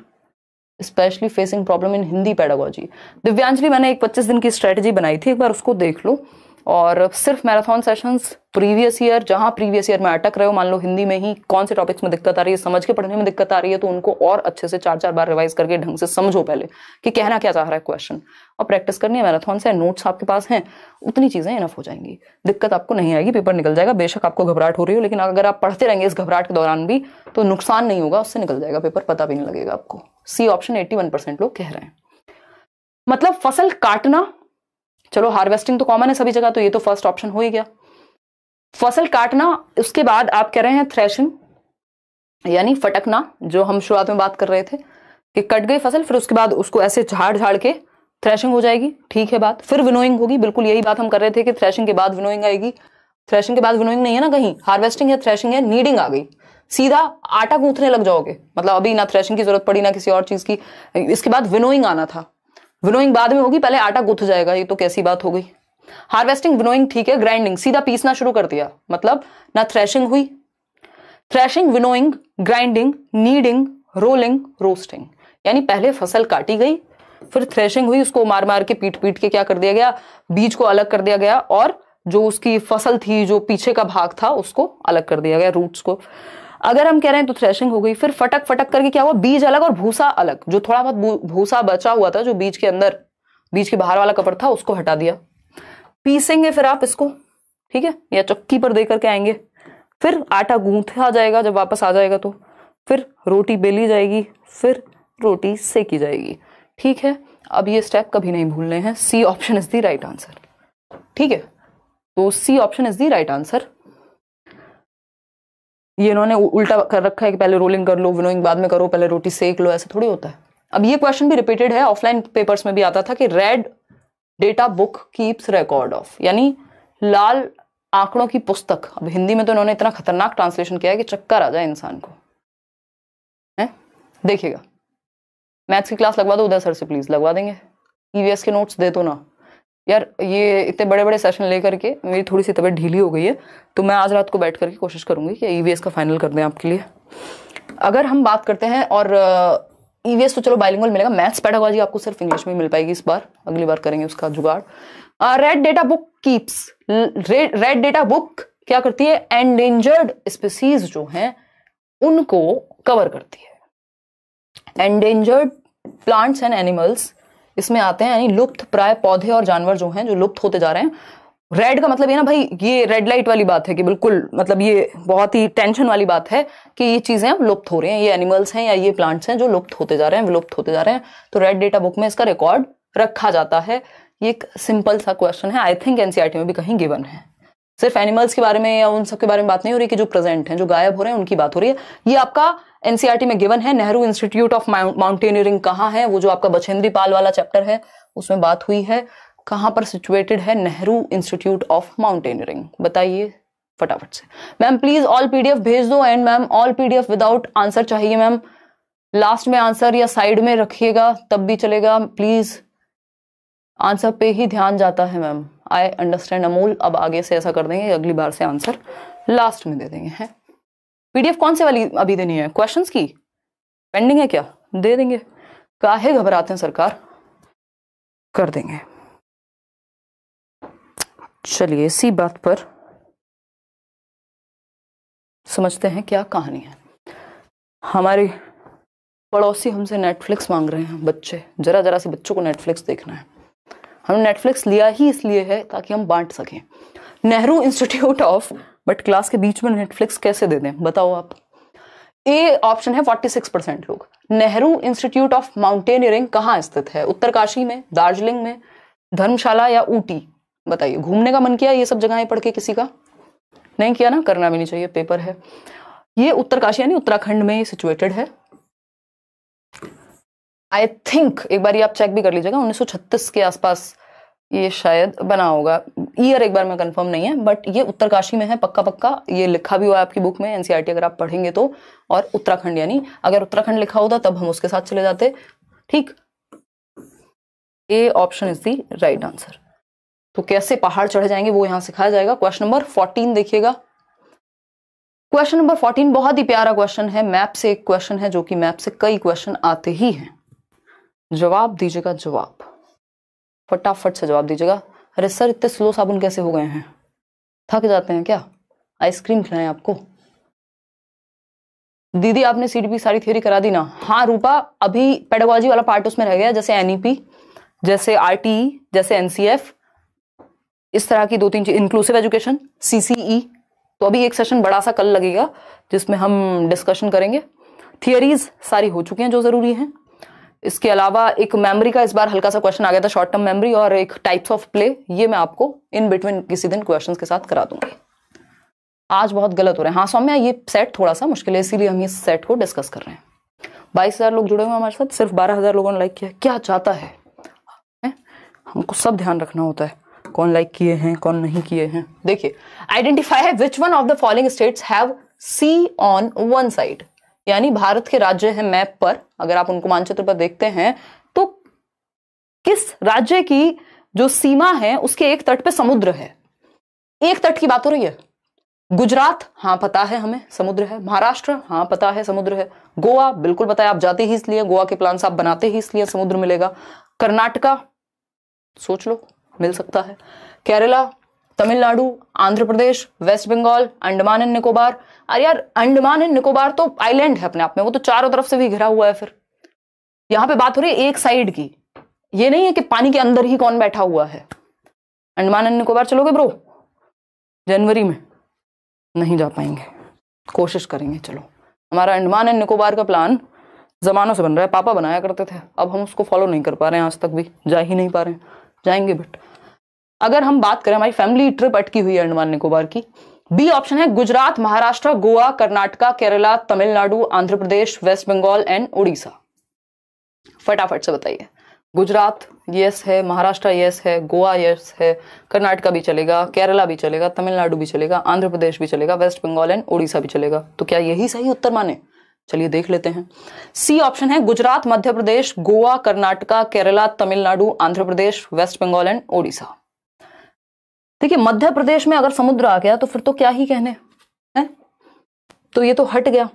specially facing problem in Hindi pedagogy. Divyanjali, मैंने एक 25 दिन की स्ट्रेटेजी बनाई थी, एक बार उसको देख लो। और सिर्फ मैराथन सेशंस प्रीवियस ईयर, जहां प्रीवियस ईयर में अटक रहे हो, मान लो हिंदी में ही कौन से टॉपिक्स में दिक्कत आ रही है, समझ के पढ़ने में दिक्कत आ रही है, तो उनको और अच्छे से 4-4 बार रिवाइज करके ढंग से समझो पहले कि कहना क्या चाह रहा है क्वेश्चन, और प्रैक्टिस करनी है मैराथन से। नोट्स आपके पास हैं, उतनी चीजें इनफ हो जाएंगी, दिक्कत आपको नहीं आएगी, पेपर निकल जाएगा। बेशक आपको घबराहट हो रही हो, लेकिन अगर आप पढ़ते रहेंगे इस घबराहट के दौरान भी तो नुकसान नहीं होगा, उससे निकल जाएगा पेपर, पता भी नहीं लगेगा आपको। सी ऑप्शन 81% लोग कह रहे हैं। मतलब फसल काटना, चलो हार्वेस्टिंग तो कॉमन है सभी जगह, तो ये तो फर्स्ट ऑप्शन हो ही गया। फसल काटना, उसके बाद आप कह रहे हैं थ्रेशिंग, यानी फटकना, जो हम शुरुआत में बात कर रहे थे कि कट गई फसल, फिर उसके बाद उसको ऐसे झाड़ के थ्रेशिंग हो जाएगी, ठीक है बात, फिर विनोइंग होगी, बिल्कुल यही बात हम कर रहे थे कि थ्रेशिंग के बाद विनोइंग आएगी। थ्रेशिंग के बाद विनोइंग नहीं है ना, कहीं हार्वेस्टिंग है, थ्रेशिंग है, नीडिंग आ गई, सीधा आटा गूंथने लग जाओगे, मतलब अभी ना थ्रेशिंग की जरूरत पड़ी ना किसी और चीज की। इसके बाद विनोइंग आना था, विनोइंग बाद में होगी, पहले आटा गूंथ जाएगा, ये तो कैसी बात हो गई। हार्वेस्टिंग, विनोइंग ठीक है, ग्राइंडिंग सीधा पीसना शुरू कर दिया, मतलब ना थ्रेशिंग हुई, threshing, winnowing, grinding, kneading, rolling, roasting, यानी पहले फसल काटी गई, फिर थ्रेशिंग हुई, उसको मार मार के पीट पीट के क्या कर दिया गया, बीज को अलग कर दिया गया, और जो उसकी फसल थी, जो पीछे का भाग था, उसको अलग कर दिया गया, रूट्स को। अगर हम कह रहे हैं तो थ्रेशिंग हो गई, फिर फटक फटक करके क्या हुआ, बीज अलग और भूसा अलग, जो थोड़ा बहुत भूसा बचा हुआ था, जो बीज के अंदर, बीज के बाहर वाला कवर था, उसको हटा दिया। पीसेंगे फिर आप इसको, ठीक है, या चक्की पर दे करके आएंगे, फिर आटा गूंथा जाएगा, जब वापस आ जाएगा तो फिर रोटी बेली जाएगी, फिर रोटी सेकी जाएगी, ठीक है। अब ये स्टेप कभी नहीं भूलने हैं। C option is the right answer, ठीक है, तो C option is the right answer. ये इन्होंने उल्टा कर रखा है कि पहले रोलिंग कर लो, विनोइंग बाद में करो, पहले रोटी सेक लो, ऐसे थोड़ी होता है। अब ये क्वेश्चन भी रिपीटेड है, ऑफलाइन पेपर्स में भी आता था कि red data book keeps record of, यानी लाल आंकड़ों की पुस्तक। अब हिंदी में तो इन्होंने इतना खतरनाक ट्रांसलेशन किया है कि चक्कर आ जाए इंसान को, है। देखिएगा, मैथ्स की क्लास लगवा दो उदय सर से, प्लीज लगवा देंगे। ईवीएस के नोट्स दे दो ना यार, ये इतने बड़े बड़े सेशन लेकर के मेरी थोड़ी सी तबीयत ढीली हो गई है, तो मैं आज रात को बैठ करके कोशिश करूंगी कि ईवीएस का फाइनल कर दें आपके लिए। अगर हम बात करते हैं, और ईवीएस तो चलो बाइलिंगुअल मिलेगा, मैथ्स पेडागोजी आपको सिर्फ इंग्लिश में मिल पाएगी इस बार, अगली बार करेंगे उसका जुगाड़। Red data book keeps, red data book क्या करती है, एंडेंजर्ड स्पीसीज जो हैं उनको कवर करती है। एंडेंजर्ड प्लांट्स एंड एनिमल्स इसमें आते हैं, यानी लुप्त प्राय पौधे और जानवर जो हैं, जो लुप्त होते जा रहे हैं। रेड का मतलब ये ना भाई, ये रेड लाइट वाली बात है कि बिल्कुल, मतलब ये बहुत ही टेंशन वाली बात है कि ये चीजें अब लुप्त हो रही हैं, ये एनिमल्स हैं या ये प्लांट्स हैं जो लुप्त होते जा रहे हैं, विलुप्त होते जा रहे हैं, तो रेड डेटा बुक में इसका रिकॉर्ड रखा जाता है। ये एक सिंपल सा क्वेश्चन है, आई थिंक एनसीईआरटी में भी कहीं गिवन है। सिर्फ एनिमल्स के बारे में या उन सब के बारे में बात नहीं हो रही कि जो प्रेजेंट हैं, जो गायब हो रहे हैं उनकी बात हो रही है। ये आपका एनसीईआरटी में गिवन है। नेहरू इंस्टीट्यूट ऑफ माउंटेनियरिंग कहाँ है, वो जो आपका बछेंद्री पाल वाला चैप्टर है उसमें बात हुई है। कहां पर सिचुएटेड है नेहरू इंस्टीट्यूट ऑफ माउंटेनियरिंग, बताइए फटाफट से। मैम प्लीज ऑल पीडीएफ भेज दो, and ma'am all PDF without answer चाहिए मैम, लास्ट में आंसर या साइड में रखिएगा तब भी चलेगा, प्लीज आंसर पे ही ध्यान जाता है मैम। आई अंडरस्टैंड अमोल, अब आगे से ऐसा कर देंगे, अगली बार से आंसर लास्ट में दे देंगे। है पीडीएफ कौन से वाली अभी देनी है, क्वेश्चंस की पेंडिंग है क्या, दे देंगे, काहे घबराते हैं सरकार, कर देंगे। चलिए इसी बात पर समझते हैं क्या कहानी है। हमारे पड़ोसी हमसे नेटफ्लिक्स मांग रहे हैं, बच्चे, जरा जरा से बच्चों को नेटफ्लिक्स देखना है। हमने नेटफ्लिक्स लिया ही इसलिए है ताकि हम बांट सकें। Nehru institute of, but class के बीच में नेटफ्लिक्स कैसे दे दें बताओ आप। ए ऑप्शन है 46% लोग। नेहरू इंस्टीट्यूट ऑफ माउंटेनियरिंग कहाँ स्थित है, उत्तरकाशी में, दार्जिलिंग में, धर्मशाला या ऊटी, बताइए। घूमने का मन किया ये सब जगहें पढ़ के किसी का, नहीं किया ना, करना भी नहीं चाहिए, पेपर है। ये उत्तरकाशी यानी उत्तराखंड में सिचुएटेड है। आई थिंक एक बार ये आप चेक भी कर लीजिएगा, 1936 के आसपास ये शायद बना होगा, ईयर एक बार में कंफर्म नहीं है, बट ये उत्तरकाशी में है पक्का पक्का, ये लिखा भी हुआ है आपकी बुक में एनसीईआरटी अगर आप पढ़ेंगे तो। और उत्तराखंड, यानी अगर उत्तराखंड लिखा होता तब हम उसके साथ चले जाते, ठीक। A option is the right answer. तो कैसे पहाड़ चढ़े जाएंगे वो यहां सिखाया जाएगा। क्वेश्चन नंबर 14 देखिएगा। क्वेश्चन नंबर 14 बहुत ही प्यारा क्वेश्चन है, मैप से एक क्वेश्चन है, जो कि मैप से कई क्वेश्चन आते ही हैं। जवाब दीजिएगा, जवाब फटाफट से जवाब दीजिएगा। अरे सर इतने स्लो साबुन कैसे हो गए हैं, थक जाते हैं क्या, आइसक्रीम खिलाएं आपको। दीदी आपने सीडीपी सारी थ्योरी करा दी ना। हाँ रूपा, अभी पेडागोजी वाला पार्ट उसमें रह गया, जैसे एनईपी, जैसे आरटीई, जैसे एनसीएफ, इस तरह की 2-3 चीज, इंक्लूसिव एजुकेशन, सीसीई। तो अभी एक सेशन बड़ा सा कल लगेगा जिसमें हम डिस्कशन करेंगे। थियरीज सारी हो चुकी हैं जो जरूरी हैं। इसके अलावा एक मेमोरी का इस बार हल्का सा क्वेश्चन आ गया था, शॉर्ट टर्म मेमोरी, और एक टाइप्स ऑफ प्ले, ये मैं आपको इन बिटवीन किसी दिन क्वेश्चंस के साथ करा दूंगी। आज बहुत गलत हो रहे हैं। हाँ सौम्या, ये सेट थोड़ा सा मुश्किल है, इसीलिए हम इस सेट को डिस्कस कर रहे हैं। 22,000 लोग जुड़े हुए हमारे साथ, सिर्फ 12,000 लोगों ने लाइक किया, क्या चाहता है? हमको सब ध्यान रखना होता है, कौन लाइक किए हैं कौन नहीं किए हैं। देखिए, identify which one of the following states have sea on one side, यानी भारत के राज्य हैं मैप पर, अगर आप उनको मानचित्र पर देखते हैं तो किस राज्य की जो सीमा है उसके एक तट पे समुद्र है। एक तट की बात हो रही है। गुजरात, हाँ पता है हमें समुद्र है। महाराष्ट्र, हाँ पता है समुद्र है। गोवा, बिल्कुल पता है, आप जाते ही इसलिए, गोवा के प्लान आप बनाते ही इसलिए समुद्र मिलेगा। कर्नाटका, सोच लो, मिल सकता है। Kerala, Tamil Nadu, Andhra Pradesh, waste Bengal, Andaman and Nicobar. अरे यार, अंडमान एंड निकोबार तो आइलैंड है अपने आप में, वो तो चारों तरफ से भी घिरा हुआ है। फिर यहां पे बात हो रही है एक साइड की, ये नहीं है कि पानी के अंदर ही कौन बैठा हुआ है। अंडमान एंड निकोबार चलोगे ब्रो? जनवरी में नहीं जा पाएंगे, कोशिश करेंगे। चलो, हमारा अंडमान एंड निकोबार का प्लान जमानों से बन रहा है, पापा बनाया करते थे, अब हम उसको फॉलो नहीं कर पा रहे हैं, आज तक भी जा ही नहीं पा रहे हैं। जाएंगे बट अगर हम बात करें, हमारी फैमिली ट्रिप अटकी हुई है अंडमान निकोबार की। बी ऑप्शन है गुजरात, महाराष्ट्र, गोवा, कर्नाटका, केरला, तमिलनाडु, आंध्र प्रदेश, वेस्ट बंगाल एंड उड़ीसा। फटाफट से बताइए। गुजरात यस है, महाराष्ट्र यस है, गोवा यस है, कर्नाटका भी चलेगा, केरला भी चलेगा, तमिलनाडु भी चलेगा, आंध्र प्रदेश भी चलेगा, वेस्ट बंगाल एंड उड़ीसा भी चलेगा। तो क्या यही सही उत्तर माने? चलिए देख लेते हैं। सी ऑप्शन है गुजरात, मध्य प्रदेश, गोवा, कर्नाटका, केरला, तमिलनाडु, आंध्र प्रदेश, वेस्ट बंगाल एंड उड़ीसा। देखिए, मध्य प्रदेश में अगर समुद्र आ गया तो फिर तो क्या ही कहने हैं, तो ये तो हट गया।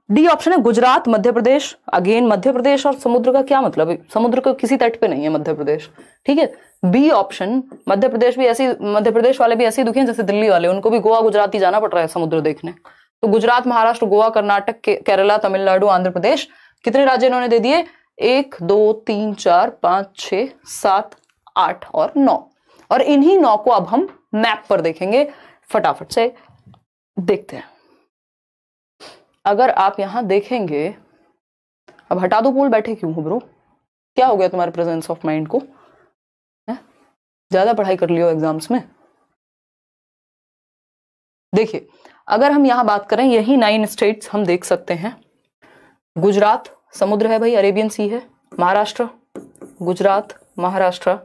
डी ऑप्शन है गुजरात, मध्य प्रदेश। अगेन मध्य प्रदेश और समुद्र का क्या मतलब है? समुद्र को किसी तट पे नहीं है मध्य प्रदेश, ठीक है। बी ऑप्शन, मध्य प्रदेश भी ऐसी, मध्य प्रदेश वाले भी ऐसे दुखी हैं जैसे दिल्ली वाले, उनको भी गोवा गुजरात ही जाना पड़ रहा है समुद्र देखने। तो गुजरात, महाराष्ट्र, गोवा, कर्नाटक, केरला, तमिलनाडु, आंध्र प्रदेश, कितने राज्य इन्होंने दे दिए? 1 2 3 4 5 6 7 8 और 9। और इन्हीं 9 को अब हम मैप पर देखेंगे। फटाफट से देखते हैं। अगर आप यहां देखेंगे, अब हटा दो, पूल बैठे क्यों हो ब्रो? क्या हो गया तुम्हारे प्रेजेंस ऑफ माइंड को? ज्यादा पढ़ाई कर लियो एग्जाम्स में। देखिए, अगर हम यहां बात करें, यही 9 स्टेट्स हम देख सकते हैं। गुजरात समुद्र है भाई, अरेबियन सी है। महाराष्ट्र, गुजरात, महाराष्ट्र।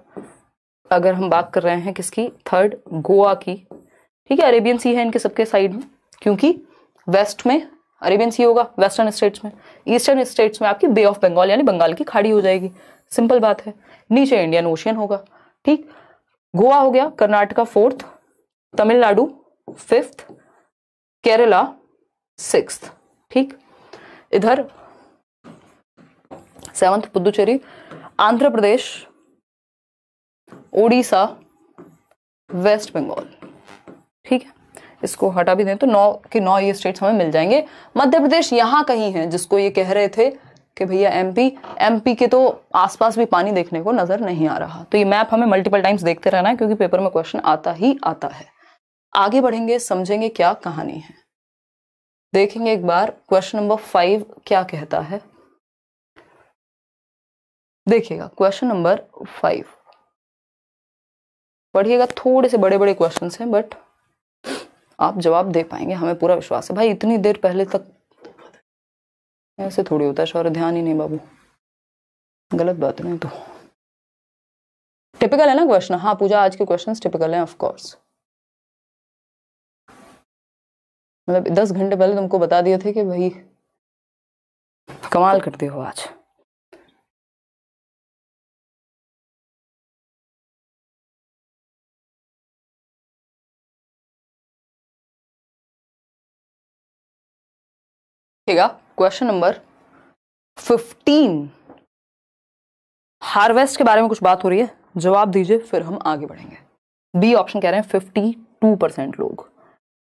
अगर हम बात कर रहे हैं किसकी? थर्ड, गोवा की, ठीक है, अरेबियन सी है इनके सबके साइड में, क्योंकि वेस्ट में अरेबियन सी होगा, वेस्टर्न स्टेट्स में। ईस्टर्न स्टेट्स में आपकी बे ऑफ बंगाल यानी बंगाल की खाड़ी हो जाएगी, सिंपल बात है। नीचे इंडियन ओशियन होगा, ठीक। गोवा हो गया, Karnataka 4th, Tamil Nadu 5th, Kerala 6th, ठीक। इधर 7th पुदुचेरी, आंध्र प्रदेश, ओडिशा, वेस्ट बंगाल, ठीक है। इसको हटा भी दें तो 9 के 9 ये स्टेट्स हमें मिल जाएंगे। मध्य प्रदेश यहां कहीं है, जिसको ये कह रहे थे कि भैया एमपी के तो आसपास भी पानी देखने को नजर नहीं आ रहा। तो ये मैप हमें मल्टीपल टाइम्स देखते रहना है, क्योंकि पेपर में क्वेश्चन आता ही आता है। आगे बढ़ेंगे, समझेंगे क्या कहानी है। देखेंगे एक बार क्वेश्चन नंबर 5 क्या कहता है। देखिएगा क्वेश्चन नंबर 5, पढ़िएगा, थोड़े से बड़े बड़े क्वेश्चंस हैं बट आप जवाब दे पाएंगे, हमें पूरा विश्वास है। भाई इतनी देर पहले तक ऐसे थोड़ी होता है शौर्य, ध्यान ही नहीं बाबू, गलत बात नहीं। तो टिपिकल है ना क्वेश्चन? हाँ पूजा, आज के क्वेश्चंस टिपिकल हैं ऑफ कोर्स। मतलब 10 घंटे पहले तुमको बता दिए थे कि भाई कमाल करते हो आज। क्वेश्चन नंबर 15, हार्वेस्ट के बारे में कुछ बात हो रही है, जवाब दीजिए फिर हम आगे बढ़ेंगे। बी ऑप्शन कह रहे हैं 52% लोग।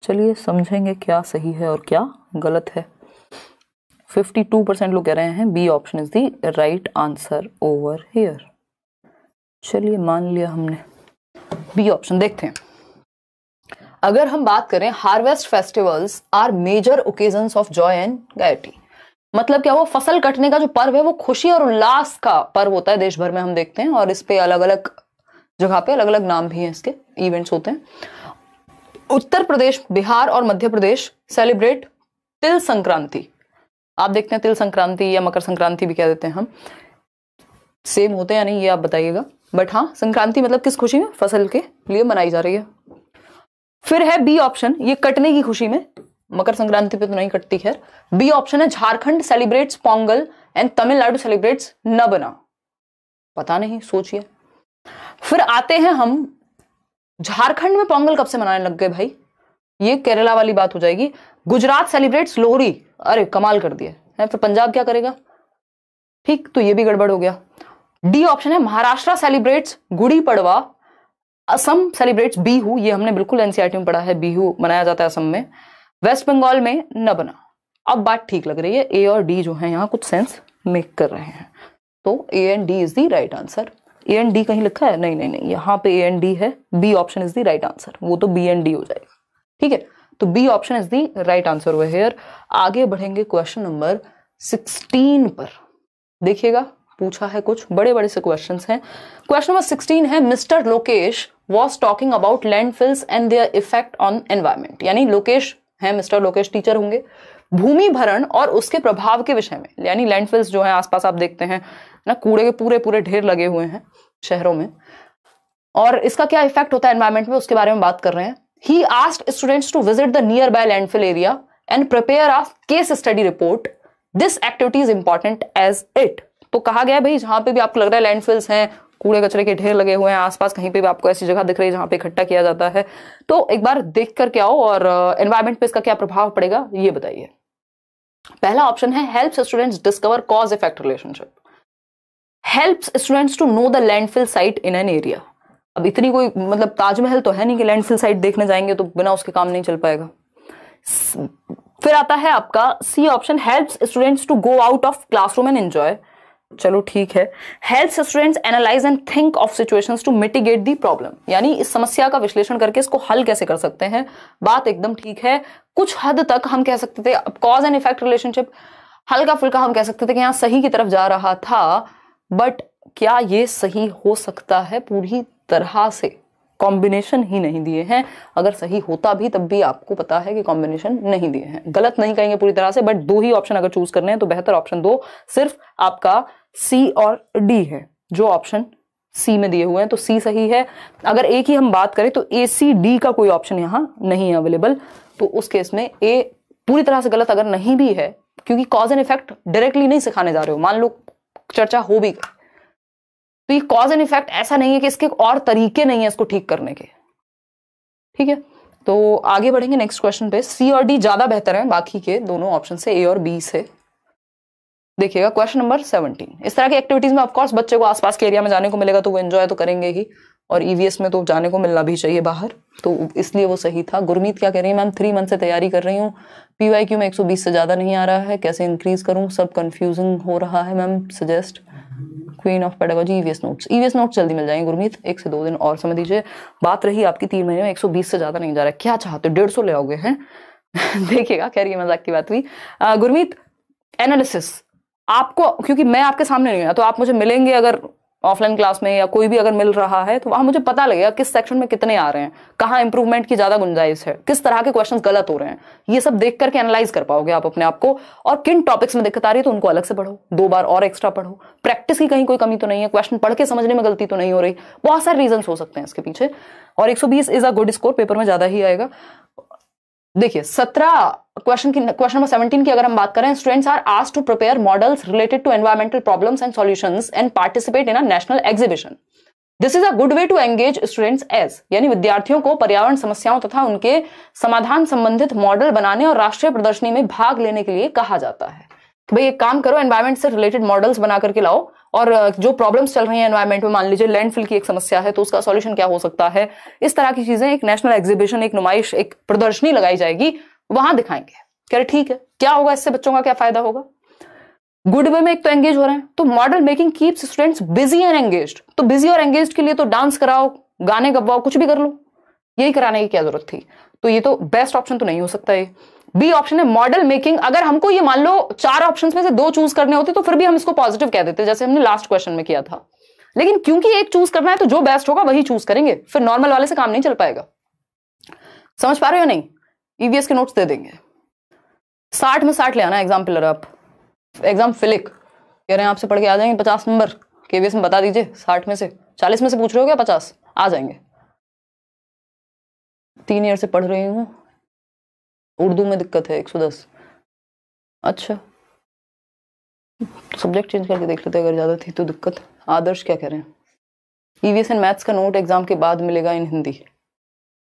चलिए समझेंगे क्या सही है और क्या गलत है। 52% लोग कह रहे हैं B option is the right answer over here. चलिए मान लिया हमने बी ऑप्शन। देखते हैं, अगर हम बात करें, harvest festivals are major occasions of joy and gaiety. मतलब क्या, वो फसल कटने का जो पर्व है वो खुशी और उल्लास का पर्व होता है, देश भर में हम देखते हैं, और इस पे अलग अलग जगह पे अलग अलग नाम भी हैं, इसके इवेंट्स होते हैं। उत्तर प्रदेश, बिहार और मध्य प्रदेश सेलिब्रेट तिल संक्रांति। आप देखते हैं तिल संक्रांति या मकर संक्रांति भी कह देते हैं हम, सेम होते हैं या नहीं ये आप बताइएगा। बट हाँ संक्रांति मतलब किस खुशी में, फसल के लिए मनाई जा रही है। फिर है बी ऑप्शन, ये कटने की खुशी में, मकर संक्रांति पे तो नहीं कटती खैर। बी ऑप्शन है Jharkhand celebrates Pongal and Tamil Nadu celebrates Nabanna, पता नहीं, सोचिए। फिर आते हैं हम, झारखंड में पोंगल कब से मनाने लग गए भाई, ये केरला वाली बात हो जाएगी। गुजरात सेलिब्रेट्स लोहरी, अरे कमाल कर दिया है, फिर पंजाब क्या करेगा, ठीक, तो ये भी गड़बड़ हो गया। डी ऑप्शन है महाराष्ट्र सेलिब्रेट्स गुड़ी पड़वा, असम सेलिब्रेट्स बिहू, ये हमने बिल्कुल एनसीईआरटी में पढ़ा है, बिहू मनाया जाता है असम में। वेस्ट बंगाल में नबना। अब बात ठीक लग रही है, ए और डी जो है यहाँ कुछ सेंस मेक कर रहे हैं, तो A and D is the right answer. A and D कहीं लिखा है, नहीं नहीं नहीं, यहाँ पे ए एंड डी है, B option is the right answer, वो तो बी एंड डी हो जाएगा, ठीक है, तो B option is the right answer over here. आगे बढ़ेंगे क्वेश्चन नंबर 16 पर, देखिएगा पूछा है कुछ बड़े बड़े से क्वेश्चंस हैं। क्वेश्चन नंबर 16 है, mister Lokesh was talking about landfills and their effect on environment, यानी लोकेश है, मिस्टर लोकेश टीचर होंगे, भूमि भरण और उसके प्रभाव के विषय में, यानी लैंडफिल्स जो है आसपास आप देखते हैं ना, कूड़े के पूरे पूरे ढेर लगे हुए हैं शहरों में, और इसका क्या इफेक्ट होता है एनवायरमेंट में, उसके बारे में बात कर रहे हैं। He asked students to visit the nearby landfill area and prepare a case study report. This activity is important as it. तो कहा गया भाई जहां पे भी आपको लग रहा है लैंडफिल्स हैं, कूड़े कचरे के ढेर लगे हुए हैं आसपास, कहीं पे भी आपको ऐसी जगह दिख रही है जहां पे इकट्ठा किया जाता है, तो एक बार देख करके आओ और एनवायरमेंट पे इसका क्या प्रभाव पड़ेगा ये बताइए। पहला ऑप्शन है, helps students discover cause effect relationship, helps students to know the landfill site in an area. अब इतनी कोई मतलब ताजमहल तो है नहीं कि लैंडफिल साइट देखने जाएंगे तो बिना उसके काम नहीं चल पाएगा। फिर आता है आपका C option, helps students to go out of classroom and enjoy, चलो ठीक है। Helps students analyse and think of situations to mitigate the problem, यानी इस समस्या का विश्लेषण करके इसको हल कैसे कर सकते हैं, बात एकदम ठीक है। कुछ हद तक हम कह सकते थे कॉज एंड इफेक्ट रिलेशनशिप हल्का फुल्का हम कह सकते थे कि यहाँ सही की तरफ जा रहा था, बट क्या ये सही हो सकता है पूरी तरह से, कॉम्बिनेशन ही नहीं दिए हैं, अगर सही होता भी तब भी आपको पता है कि कॉम्बिनेशन नहीं दिए हैं, गलत नहीं कहेंगे पूरी तरह से, बट दो ही ऑप्शन अगर चूज करने हैं तो बेहतर ऑप्शन दो सिर्फ आपका सी और डी है, जो ऑप्शन सी में दिए हुए हैं, तो सी सही है। अगर ए की हम बात करें तो ए सी डी का कोई ऑप्शन यहां नहीं है अवेलेबल, तो उस केस में ए पूरी तरह से गलत अगर नहीं भी है, क्योंकि कॉज एंड इफेक्ट डायरेक्टली नहीं सिखाने जा रहे हो, मान लो चर्चा हो भी गई तो ये कॉज एंड इफेक्ट ऐसा नहीं है कि इसके और तरीके नहीं है इसको ठीक करने के, ठीक है। तो आगे बढ़ेंगे नेक्स्ट क्वेश्चन पे, सी और डी ज्यादा बेहतर है बाकी के दोनों ऑप्शन से, ए और बी से। देखिएगा क्वेश्चन नंबर 17, इस तरह की एक्टिविटीज में ऑफकोर्स बच्चे को आसपास के एरिया में जाने को मिलेगा तो वो एंजॉय तो करेंगे ही, और ईवीएस में तो जाने को मिलना भी चाहिए बाहर, तो इसलिए वो सही था। गुरमीत क्या कह रही है, मैम 3 मंथ से तैयारी कर रही हूँ, पीवाईक्यू में 120 से ज्यादा नहीं आ रहा है, कैसे इंक्रीज करूँ, सब कंफ्यूजिंग हो रहा है ma'am, suggest. Queen of pedagogy EVS notes जल्दी मिल जाएंगे गुरमीत, 1 से 2 दिन और समय दीजिए। बात रही आपकी 3 महीने में 120 से ज्यादा नहीं जा रहा है, क्या चाहते हो 150 ले आओगे हैं देखिएगा, खैर ये मजाक की बात हुई। गुरमीत एनालिसिस आपको, क्योंकि मैं आपके सामने नहीं हूं तो आप मुझे मिलेंगे अगर ऑफलाइन क्लास में या कोई भी अगर मिल रहा है तो वहां मुझे पता लगेगा किस सेक्शन में कितने आ रहे हैं, कहाँ इंप्रूवमेंट की ज्यादा गुंजाइश है, किस तरह के क्वेश्चंस गलत हो रहे हैं, ये सब देख करके एनालाइज कर पाओगे आप अपने आप को, और किन टॉपिक्स में दिक्कत आ रही है तो उनको अलग से पढ़ो, 2 बार और एक्स्ट्रा पढ़ो, प्रैक्टिस की कहीं कोई कमी तो नहीं है, क्वेश्चन पढ़ के समझने में गलती तो नहीं हो रही, बहुत सारे रीजन हो सकते हैं इसके पीछे, और 120 is a good score, paper में ज्यादा ही आएगा। देखिए 17 क्वेश्चन नंबर 17 की अगर हम बात करें, students are asked to prepare models related to environmental problems and solutions and participate in a national exhibition. This is a good way to engage students as, यानी विद्यार्थियों को पर्यावरण समस्याओं तथा उनके समाधान संबंधित मॉडल बनाने और राष्ट्रीय प्रदर्शनी में भाग लेने के लिए कहा जाता है। भाई एक काम करो, एनवायरमेंट से रिलेटेड मॉडल्स बना करके लाओ, और जो प्रॉब्लम्स चल रही हैं एनवायरमेंट में, मान लीजिए लैंडफिल की एक समस्या है तो उसका सॉल्यूशन क्या हो सकता है, इस तरह की चीजें एक नेशनल एग्जीबिशन, एक नुमाइश, एक प्रदर्शनी लगाई जाएगी, वहां दिखाएंगे। कह रहे ठीक है, क्या होगा इससे, बच्चों का क्या फायदा होगा, गुड वे में एक तो एंगेज हो रहे हैं, तो model making keeps students busy and engaged, तो बिजी और एंगेज्ड के लिए तो डांस कराओ, गाने गवाओ, कुछ भी कर लो, यही कराने की क्या जरूरत थी, तो ये तो बेस्ट ऑप्शन तो नहीं हो सकता है। बी ऑप्शन है मॉडल मेकिंग, अगर हमको ये मान लो 4 ऑप्शंस में से 2 चूज करने होते तो फिर भी हम इसको पॉजिटिव कह देते, जैसे हमने लास्ट क्वेश्चन में किया था, लेकिन क्योंकि एक चूज करना है तो जो बेस्ट होगा वही चूज करेंगे, फिर नॉर्मल वाले से काम नहीं चल पाएगा। समझ पा रहे हो या नहीं, ईवीएस के नोट्स दे देंगे, 60 में 60 ले आना एग्जाम पिलर, आप एग्जाम फिलिक कह रहे हैं आपसे पढ़ के आ जाएंगे 50 नंबर, केवीएस में बता दीजिए, 60 में से 40 में से पूछ रहे हो क्या? 50 आ जाएंगे। 3 ईयर से पढ़ रही हूँ, उर्दू में दिक्कत है 110। अच्छा, सब्जेक्ट चेंज करके देख लेते अगर ज्यादा थी तो दिक्कत। आदर्श क्या कह रहे हैं? ईवीएस एंड मैथ्स का नोट एग्जाम के बाद मिलेगा इन हिंदी?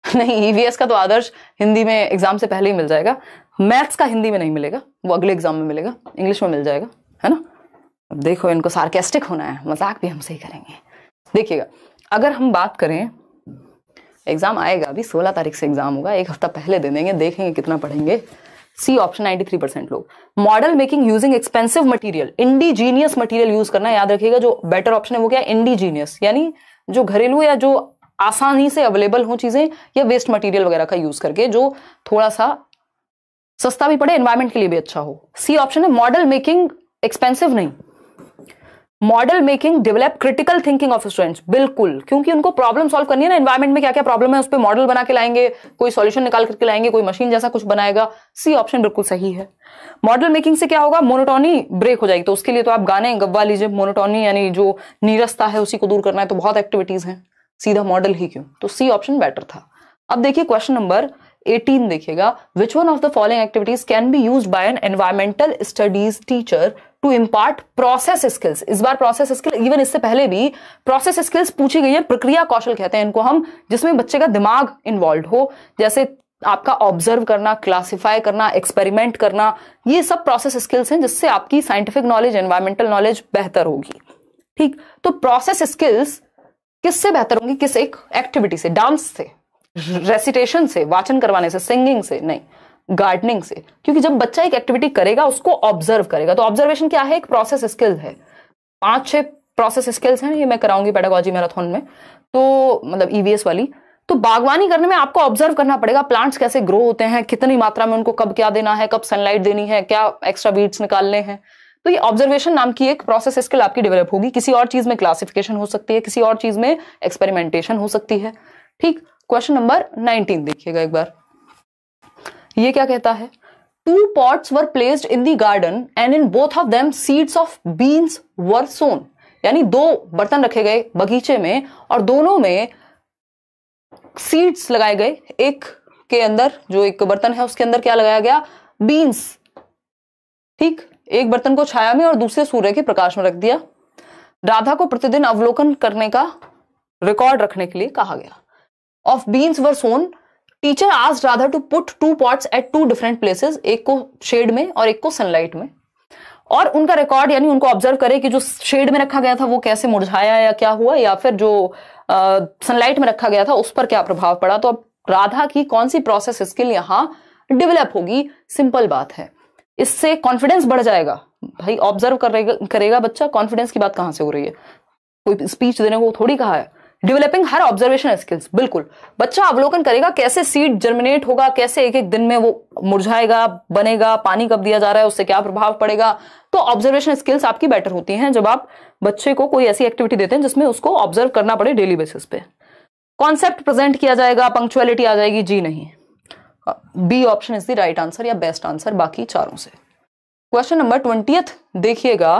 नहीं, ईवीएस का तो आदर्श हिंदी में एग्जाम से पहले ही मिल जाएगा, मैथ्स का हिंदी में नहीं मिलेगा, वो अगले एग्जाम में मिलेगा, इंग्लिश में मिल जाएगा, है ना। अब देखो, इनको सार्केस्टिक होना है, मजाक भी हम सही करेंगे। देखिएगा, अगर हम बात करें, एग्जाम आएगा अभी 16 तारीख से एग्जाम होगा, एक हफ्ता पहले दे देंगे, देखेंगे कितना पढ़ेंगे। सी ऑप्शन 93% लोग। Model making using expensive material, indigenous material use करना, याद रखिएगा। जो बेटर ऑप्शन है वो क्या है? इंडिजीनियस, यानी जो घरेलू या जो आसानी से अवेलेबल हो चीजें, या वेस्ट मटेरियल वगैरह का यूज करके, जो थोड़ा सा सस्ता भी पड़े, एनवायरमेंट के लिए भी अच्छा हो। सी ऑप्शन है मॉडल मेकिंग एक्सपेंसिव नहीं, model making develop critical thinking of students, बिल्कुल, क्योंकि उनको प्रॉब्लम सॉल्व करनी है ना, एनवायरमेंट में क्या क्या प्रॉब्लम है उस पर मॉडल बना के लाएंगे, कोई सॉल्यूशन निकाल करके लाएंगे, कोई मशीन जैसा कुछ बनाएगा। सी ऑप्शन बिल्कुल सही है। मॉडल मेकिंग से क्या होगा? मोनोटोनी ब्रेक हो जाएगी, तो उसके लिए तो आप गाने गवा लीजिए। मोनोटोनी यानी जो नीरसता है उसी को दूर करना है, तो बहुत एक्टिविटीज हैं, सीधा मॉडल ही क्यों? तो सी ऑप्शन बेटर था। अब देखिए क्वेश्चन नंबर 18 देखिएगा, which one of the following activities can be used by an environmental studies teacher to impart process skills. इस बार प्रोसेस स्किल, इवन इससे पहले भी प्रोसेस स्किल्स पूछी गई है, प्रक्रिया कौशल कहते हैं इनको हम, जिसमें बच्चे का दिमाग इन्वॉल्व हो, जैसे आपका ऑब्जर्व करना, क्लासिफाई करना, एक्सपेरिमेंट करना, ये सब प्रोसेस स्किल्स हैं जिससे आपकी साइंटिफिक नॉलेज, एनवायरमेंटल नॉलेज बेहतर होगी। ठीक, तो प्रोसेस स्किल्स किससे बेहतर होंगी? किस एक एक्टिविटी से? डांस से, रेसिटेशन से, वाचन करवाने से, सिंगिंग से नहीं, गार्डनिंग से। क्योंकि जब बच्चा एक एक्टिविटी करेगा उसको ऑब्जर्व करेगा, तो ऑब्जर्वेशन क्या है? एक प्रोसेस स्किल है। 5-6 प्रोसेस स्किल्स हैं, ये मैं कराऊंगी पेडागोजी मैराथन में, तो मतलब ईवीएस वाली। तो बागवानी करने में आपको ऑब्जर्व करना पड़ेगा, प्लांट्स कैसे ग्रो होते हैं, कितनी मात्रा में उनको कब क्या देना है, कब सनलाइट देनी है, क्या एक्स्ट्रा वीड्स निकालने हैं। तो ये ऑब्जर्वेशन नाम की एक प्रोसेस स्किल आपकी डेवलप होगी। किसी और चीज में क्लासिफिकेशन हो सकती है, किसी और चीज में एक्सपेरिमेंटेशन हो सकती है। ठीक, क्वेश्चन नंबर 19 देखिएगा एक बार, ये क्या कहता है? 2 pots were placed in the garden and in both of them seeds of beans were sown। यानी 2 बर्तन रखे गए बगीचे में और दोनों में सीड्स लगाए गए। एक के अंदर, जो एक बर्तन है उसके अंदर क्या लगाया गया? बीन्स। ठीक, एक बर्तन को छाया में और दूसरे सूर्य के प्रकाश में रख दिया। राधा को प्रतिदिन अवलोकन करने का रिकॉर्ड रखने के लिए कहा गया। Of beans were sown, teacher asked Radha to put 2 pots at 2 different places, एक को शेड में और एक को सनलाइट में, और उनका रिकॉर्ड यानी उनको ऑब्जर्व करे कि जो शेड में रखा गया था वो कैसे मुरझाया या क्या हुआ, या फिर जो सनलाइट में रखा गया था उस पर क्या प्रभाव पड़ा। तो अब राधा की कौन सी प्रोसेस स्किल यहां डेवलप होगी? सिंपल बात है, इससे कॉन्फिडेंस बढ़ जाएगा। भाई ऑब्जर्व करेगा बच्चा, कॉन्फिडेंस की बात कहां से हो रही है? कोई स्पीच देने को थोड़ी कहा है। डेवलपिंग हर ऑब्जर्वेशन स्किल्स, बिल्कुल। बच्चा अवलोकन करेगा कैसे सीड जर्मिनेट होगा, कैसे एक एक दिन में वो मुरझाएगा, बनेगा, पानी कब दिया जा रहा है, उससे क्या प्रभाव पड़ेगा। तो ऑब्जर्वेशन स्किल्स आपकी बेटर होती हैं जब आप बच्चे को कोई ऐसी एक्टिविटी देते हैं जिसमें उसको ऑब्जर्व करना पड़े डेली बेसिस पे। कॉन्सेप्ट प्रेजेंट किया जाएगा, पंक्चुअलिटी आ जाएगी, जी नहीं। B option is the right answer या बेस्ट आंसर बाकी चारों से। क्वेश्चन नंबर 20 देखिएगा,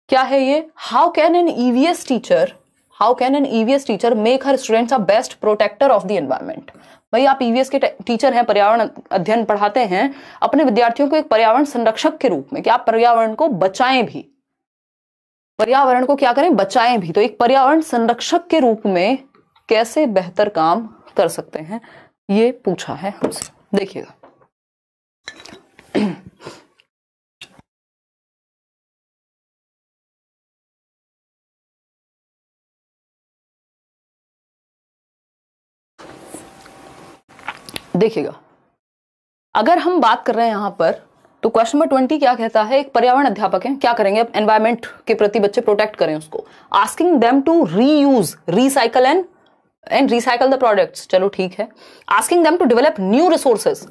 क्या है ये? How can an EVS teacher make her students a best protector of the environment. भाई आप ईवीएस के टीचर हैं, पर्यावरण अध्ययन पढ़ाते हैं अपने विद्यार्थियों को एक पर्यावरण संरक्षक के रूप में, कि आप पर्यावरण को बचाएं भी, पर्यावरण को क्या करें? बचाएं भी। तो एक पर्यावरण संरक्षक के रूप में कैसे बेहतर काम कर सकते हैं, ये पूछा है हमसे। देखिएगा, देखिएगा, अगर हम बात कर रहे हैं यहां पर, तो क्वेश्चन नंबर 20 क्या कहता है? एक पर्यावरण अध्यापक है, क्या करेंगे? अब एनवायरमेंट के प्रति बच्चे प्रोटेक्ट करें उसको। Asking them to reuse, recycle and recycle the products, चलो ठीक है। Asking them to develop new resources,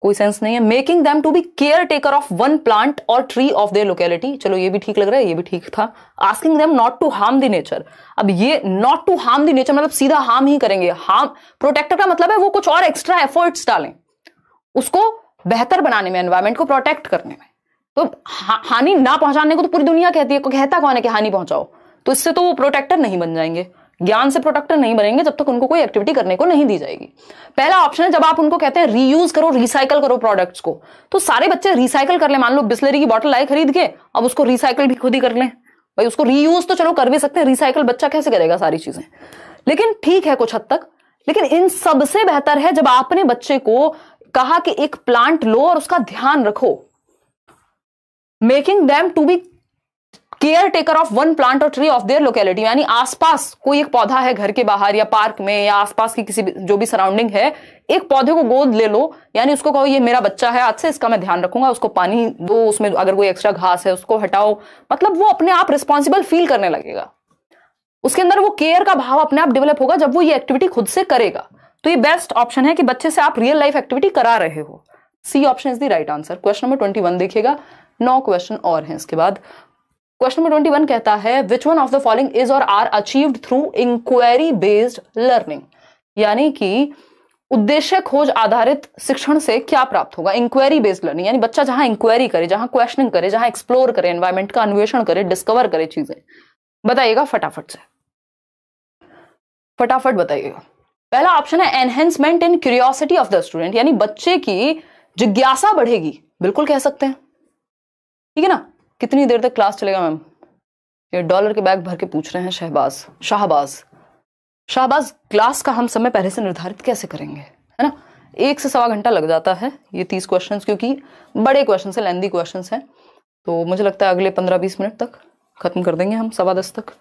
कोई सेंस नहीं है। Making them to be care taker of 1 plant और ट्री ऑफ देयर लोकेलिटी, चलो ये भी ठीक लग रहा है, ये भी ठीक था। Asking them not to harm the nature, अब ये not to harm the nature मतलब सीधा हार्म ही करेंगे। हार्म, प्रोटेक्टर का मतलब है वो कुछ और एक्स्ट्रा एफर्ट्स डालें उसको बेहतर बनाने में, एनवायरमेंट को प्रोटेक्ट करने में। तो हानि ना पहुंचाने को तो पूरी दुनिया कहती है, कहता कौन है कि हानि पहुंचाओ? तो इससे तो वो प्रोटेक्टर नहीं बन जाएंगे, ज्ञान से प्रोटेक्टर नहीं बनेंगे जब तक उनको कोई एक्टिविटी करने को नहीं दी जाएगी। पहला ऑप्शन है जब आप उनको कहते हैं रीयूज करो, रिसाइकल करो प्रोडक्ट्स को, तो सारे बच्चे रिसाइकल कर ले। मान लो बिस्लरी की बॉटल लाए खरीद के, अब उसको रिसाइकल भी खुद ही कर लें। भाई उसको रीयूज तो चलो कर भी सकते हैं, रिसाइकल बच्चा कैसे करेगा सारी चीजें? लेकिन ठीक है कुछ हद तक, लेकिन इन सबसे बेहतर है जब आपने बच्चे को कहा कि एक प्लांट लो और उसका ध्यान रखो, making them to be care taker of one plant और ट्री ऑफ देयर लोकेलिटी। यानी आसपास कोई एक पौधा है घर के बाहर या पार्क में या आसपास की किसी जो भी सराउंडिंग है, एक पौधे को गोद ले लो, यानी उसको कहो ये मेरा बच्चा है, आज से इसका मैं ध्यान रखूंगा, उसको पानी दो, उसमें अगर कोई एक्स्ट्रा घास है उसको हटाओ। मतलब वो अपने आप रिस्पॉन्सिबल फील करने लगेगा, उसके अंदर वो केयर का भाव अपने आप डेवलप होगा जब वो ये एक्टिविटी खुद से करेगा। तो ये बेस्ट ऑप्शन है कि बच्चे से आप रियल लाइफ एक्टिविटी करा रहे हो। C option is the right answer. Question number 21 देखिएगा, 9 क्वेश्चन और हैं इसके बाद। क्वेश्चन नंबर 21 कहता है which one of the following is or are achieved through inquiry based learning. यानी कि उद्देश्य खोज आधारित शिक्षण से क्या प्राप्त होगा? इंक्वायरी बेस्ड लर्निंग, यानी बच्चा जहां इंक्वायरी करे, जहां क्वेश्चनिंग करे, जहां एक्सप्लोर करे, एनवायरमेंट का अन्वेषण करे, डिस्कवर करे चीजें। बताइएगा फटाफट से, फटाफट बताइएगा। पहला ऑप्शन है enhancement in curiosity of the student, यानी बच्चे की जिज्ञासा बढ़ेगी। बिल्कुल कह सकते हैं, ठीक है ना। कितनी देर तक क्लास चलेगा मैम? ये डॉलर के बैग भर के पूछ रहे हैं शाहबाज क्लास का हम समय पहले से निर्धारित कैसे करेंगे, है ना। 1 से सवा घंटा लग जाता है ये 30 क्वेश्चन, क्योंकि बड़े क्वेश्चन है, लेंदी क्वेश्चन हैं। तो मुझे लगता है अगले 15-20 मिनट तक खत्म कर देंगे हम, 10:15 तक,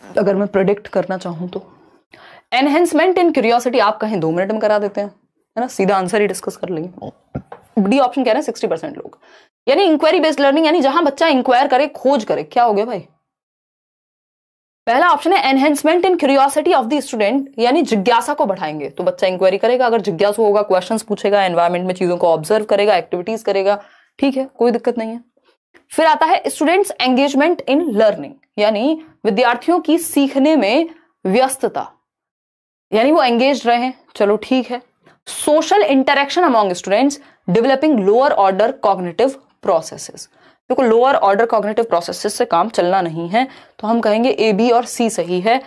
अगर मैं प्रेडिक्ट करना चाहूं तो। एनहेंसमेंट इन क्यूरियोसिटी आप कहें 2 मिनट में करा देते हैं, है ना, सीधा आंसर ही डिस्कस कर लेंगे। डी ऑप्शन कह रहे हैं 60% लोग, यानी इंक्वायरी बेस्ड लर्निंग, यानी जहां बच्चा इंक्वायर करे, खोज करे। क्या हो गया भाई? पहला ऑप्शन है enhancement in curiosity of the student, यानी जिज्ञासा को बढ़ाएंगे। तो बच्चा इंक्वायरी करेगा, अगर जिज्ञासु होगा, क्वेश्चंस पूछेगा, एनवायरमेंट में चीजों को ऑब्जर्व करेगा, एक्टिविटीज करेगा, ठीक है, कोई दिक्कत नहीं है। फिर आता है स्टूडेंट्स एंगेजमेंट इन लर्निंग, यानी विद्यार्थियों की सीखने में व्यस्तता, यानी वो एंगेज रहे, चलो ठीक है। Social interaction among students, developing lower order cognitive processes. देखो लोअर ऑर्डर कॉग्निटिव प्रोसेसेस से काम चलना नहीं है, तो हम कहेंगे ए, बी और सी सही है।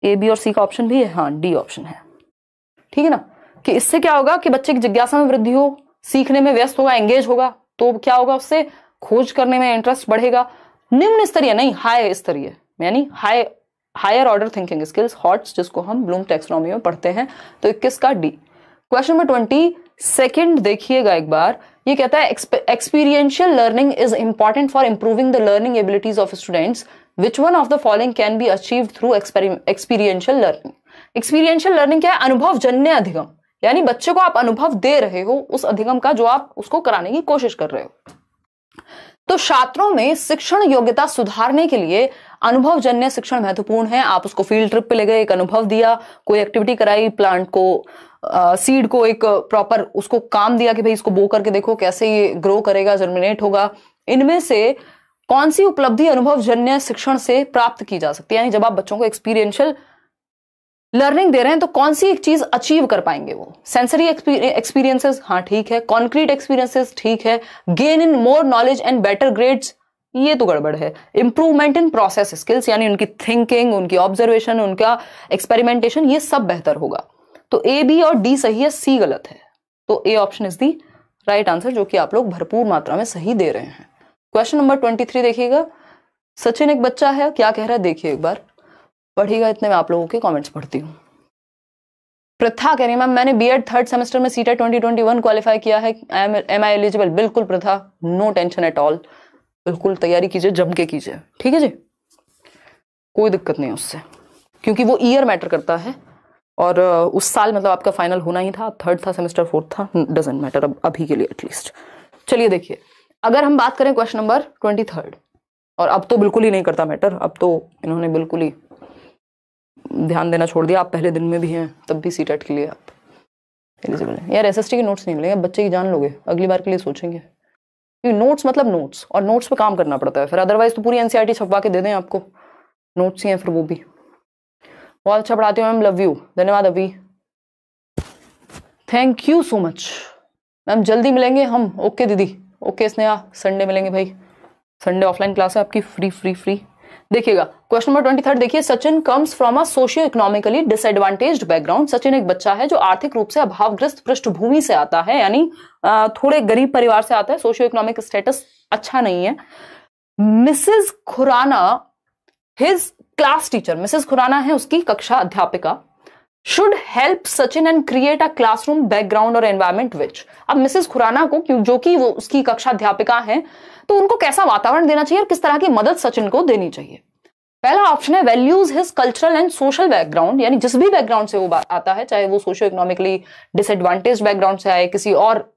ए, बी और सी का ऑप्शन भी है, हाँ डी ऑप्शन है, ठीक है ना। कि इससे क्या होगा कि बच्चे की जिज्ञासा में वृद्धि हो, सीखने में व्यस्त होगा, एंगेज होगा, तो क्या होगा, उससे खोज करने में इंटरेस्ट बढ़ेगा। निम्न स्तरीय नहीं, हाई स्तरीय, यानी higher order thinking skills, HOTS, जिसको हम ब्लूम टैक्सोनॉमी में पढ़ते हैं। तो 21 का डी। क्वेश्चन नंबर 22 देखिएगा एक बार, ये कहता है experiential learning is important for improving the learning abilities of students, which one of the following can be achieved through experiential learning. Experiential learning क्या है? अनुभवजन्य अधिगम, यानी बच्चे को आप अनुभव दे रहे हो उस अधिगम का जो आप उसको कराने की कोशिश कर रहे हो। तो छात्रों में शिक्षण योग्यता सुधारने के लिए अनुभवजन्य शिक्षण महत्वपूर्ण है। आप उसको फील्ड ट्रिप पे ले गए, एक अनुभव दिया, कोई एक्टिविटी कराई, प्लांट को सीड को एक प्रॉपर उसको काम दिया कि भाई इसको बो करके देखो कैसे ये ग्रो करेगा, जर्मिनेट होगा। इनमें से कौन सी उपलब्धि अनुभवजन्य शिक्षण से प्राप्त की जा सकती है? यानी जब आप बच्चों को एक्सपीरियंशियल लर्निंग दे रहे हैं तो कौन सी एक चीज अचीव कर पाएंगे वो? सेंसरी एक्सपीरियंसेस, हाँ ठीक है। कॉन्क्रीट एक्सपीरियंसेस, ठीक है। Gain in more knowledge and better grades, ये तो गड़बड़ है। इंप्रूवमेंट इन प्रोसेस स्किल्स, यानी उनकी थिंकिंग, उनकी ऑब्जर्वेशन, उनका एक्सपेरिमेंटेशन, ये सब बेहतर होगा। तो ए, बी और डी सही है, सी गलत है। तो A option is the right answer, जो कि आप लोग भरपूर मात्रा में सही दे रहे हैं। क्वेश्चन नंबर 23 देखिएगा। सचिन एक बच्चा है, क्या कह रहा है देखिए एक बार, पढ़िएगा, इतने में आप लोगों के कमेंट्स पढ़ती हूँ। प्रथा कह रही है मैम मैंने बीएड 3rd सेमेस्टर में सीटेट 2021 क्वालिफाई किया है, एम आई एलिजिबल? बिल्कुल प्रथा, नो टेंशन एट ऑल, बिल्कुल तैयारी कीजिए, जम के कीजिए, ठीक है जी, कोई दिक्कत नहीं उससे, क्योंकि वो ईयर मैटर करता है। और उस साल मतलब आपका फाइनल होना ही था, 3rd था, सेमेस्टर 4th था, डजंट मैटर अब अभी के लिए एटलीस्ट। चलिए देखिए, अगर हम बात करें क्वेश्चन नंबर 23, और अब तो बिल्कुल ही नहीं करता मैटर, अब तो इन्होंने बिल्कुल ही ध्यान देना छोड़ दिया। आप पहले दिन में भी हैं तब भी सीटेट के लिए आप एलिजिबल हैं। यार एसएसटी के नोट्स नहीं मिलेंगे, बच्चे की जान लोगे, अगली बार के लिए सोचेंगे, क्योंकि नोट्स मतलब नोट्स, और नोट्स पे काम करना पड़ता है फिर, अदरवाइज तो पूरी एनसीईआरटी छपवा के दे दें आपको, नोट्स ही हैं फिर वो भी। बहुत अच्छा पढ़ाती हूँ मैम, लव यू, धन्यवाद अभी, thank you so much ma'am, जल्दी मिलेंगे हम, ओके दीदी, ओके स्नेहा, संडे मिलेंगे भाई, संडे ऑफलाइन क्लास है आपकी, फ्री फ्री फ्री। देखिएगा क्वेश्चन नंबर 23 देखिए, Sachin comes from a socio economically disadvantaged background. Sachin एक बच्चा है जो आर्थिक रूप से अभावग्रस्त पृष्ठभूमि से आता है, यानी थोड़े गरीब परिवार से आता है, सोशियो इकोनॉमिक स्टेटस अच्छा नहीं है। Mrs Khurana his class teacher, Mrs Khurana है उसकी कक्षा अध्यापिका, should help Sachin and create a classroom background और एनवायरमेंट विच। अब मिसेस खुराना को, जो कि वो उसकी कक्षा अध्यापिका है, तो उनको कैसा वातावरण देना चाहिए और किस तरह की मदद सचिन को देनी चाहिए। पहला ऑप्शन है values his cultural and social background, यानी जिस भी बैकग्राउंड से वो आता है, चाहे वो सोशियो इकोनॉमिकली डिसएडवांटेज बैकग्राउंड से आए, किसी और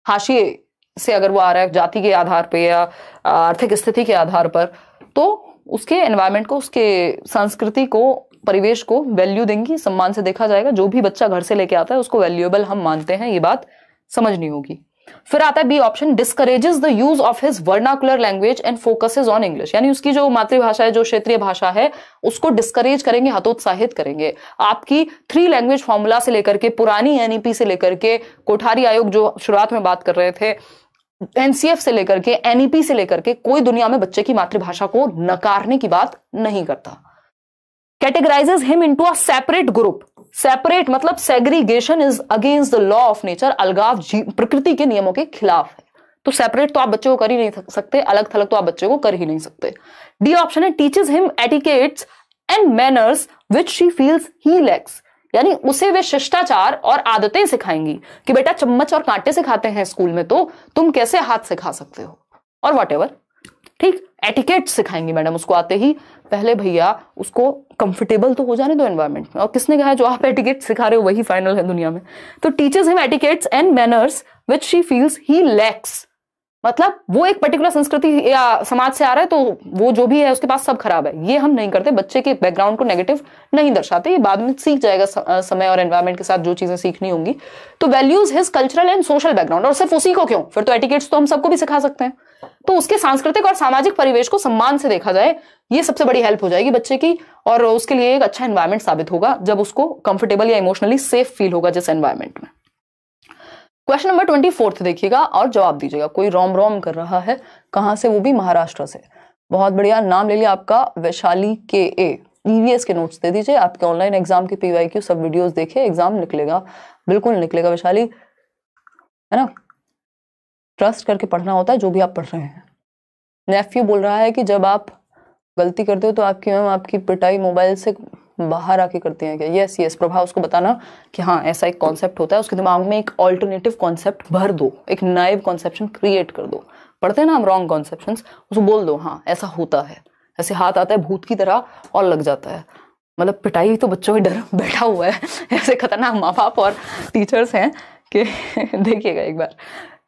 हाशिए से अगर वो आ रहा है जाति के आधार पर या आर्थिक स्थिति के आधार पर, तो उसके एनवायरमेंट को, उसके संस्कृति को, परिवेश को वैल्यू देंगी, सम्मान से देखा जाएगा। जो भी बच्चा घर से लेके आता है उसको वैल्यूएबल हम मानते हैं, ये बात समझनी होगी। फिर आता है B option, discourages the use of his vernacular language and focuses on English, यानी उसकी जो मातृभाषा है, जो क्षेत्रीय भाषा है, उसको डिस्करेज करेंगे, हतोत्साहित करेंगे। आपकी 3 लैंग्वेज फॉर्मूला से लेकर के, पुरानी एनईपी से लेकर के, कोठारी आयोग जो शुरुआत में बात कर रहे थे, एनसीएफ से लेकर के, एनईपी से लेकर के, कोई दुनिया में बच्चे की मातृभाषा को नकारने की बात नहीं करता। Categorises him into a separate group, separate मतलब segregation is against the law of nature, अलगाव प्रकृति के नियमों के खिलाफ है। तो सेपरेट तो आप बच्चे को कर ही नहीं सकते, अलग थलग तो आप बच्चे को कर ही नहीं सकते। डी ऑप्शन है teaches him etiquettes and manners which she feels he lacks, यानी उसे वे शिष्टाचार और आदतें सिखाएंगी कि बेटा चम्मच और कांटे से खाते हैं स्कूल में, तो तुम कैसे हाथ से खा सकते हो, और व्हाटएवर। ठीक, एटिकेट सिखाएंगी मैडम उसको आते ही। पहले भैया उसको कंफर्टेबल तो हो जाने दो एनवायरनमेंट में, और किसने कहा जो आप एटिकेट सिखा रहे हो वही फाइनल है दुनिया में। तो teachers him etiquettes and manners which she feels he lacks, मतलब वो एक पर्टिकुलर संस्कृति या समाज से आ रहा है, तो वो जो भी है उसके पास सब खराब है, ये हम नहीं करते। बच्चे के बैकग्राउंड को नेगेटिव नहीं दर्शाते, ये बाद में सीख जाएगा समय और एनवायरनमेंट के साथ जो चीजें सीखनी होंगी। तो values his cultural and social background, और सिर्फ उसी को क्यों, फिर तो एटिकेट्स तो हम सबको भी सिखा सकते हैं। तो उसके सांस्कृतिक और सामाजिक परिवेश को सम्मान से देखा जाए, ये सबसे बड़ी हेल्प हो जाएगी बच्चे की, और उसके लिए एक अच्छा एनवायरनमेंट साबित होगा जब उसको कंफर्टेबल या इमोशनली सेफ फील होगा जिस एनवायरनमेंट में। क्वेश्चन नंबर 24 देखिएगा और जवाब दीजिएगा। कोई रोम रोम कर रहा है, कहां से, वो भी महाराष्ट्र से। बहुत बढ़िया, नाम ले लिया आपका, वैशाली के ए। ईवीएस के नोट्स दे दीजिए, आपके ऑनलाइन एग्जाम के पीवाईक्यू सब वीडियोस देखे, एग्जाम निकलेगा, बिल्कुल निकलेगा वैशाली, है ना। ट्रस्ट करके पढ़ना होता है जो भी आप पढ़ रहे हैं। नेफ्यू बोल रहा है कि जब आप गलती करते हो तो आपकी मैम आपकी पिटाई मोबाइल से बाहर आके करते हैं क्या? यस यस प्रभा, उसको बताना कि हाँ ऐसा एक कॉन्सेप्ट होता है, उसके दिमाग में एक ऑल्टरनेटिव कॉन्सेप्ट भर दो, एक नाइव कॉन्सेप्शन क्रिएट कर दो। पढ़ते हैं ना हम रॉन्ग कॉन्सेप्शंस, उसको बोल दो हाँ ऐसा होता है, ऐसे हाथ आता है भूत की तरह और लग जाता है। मतलब पिटाई तो बच्चों के डर बैठा हुआ है, ऐसे खतरनाक माँ बाप और टीचर्स हैं कि देखिएगा एक बार।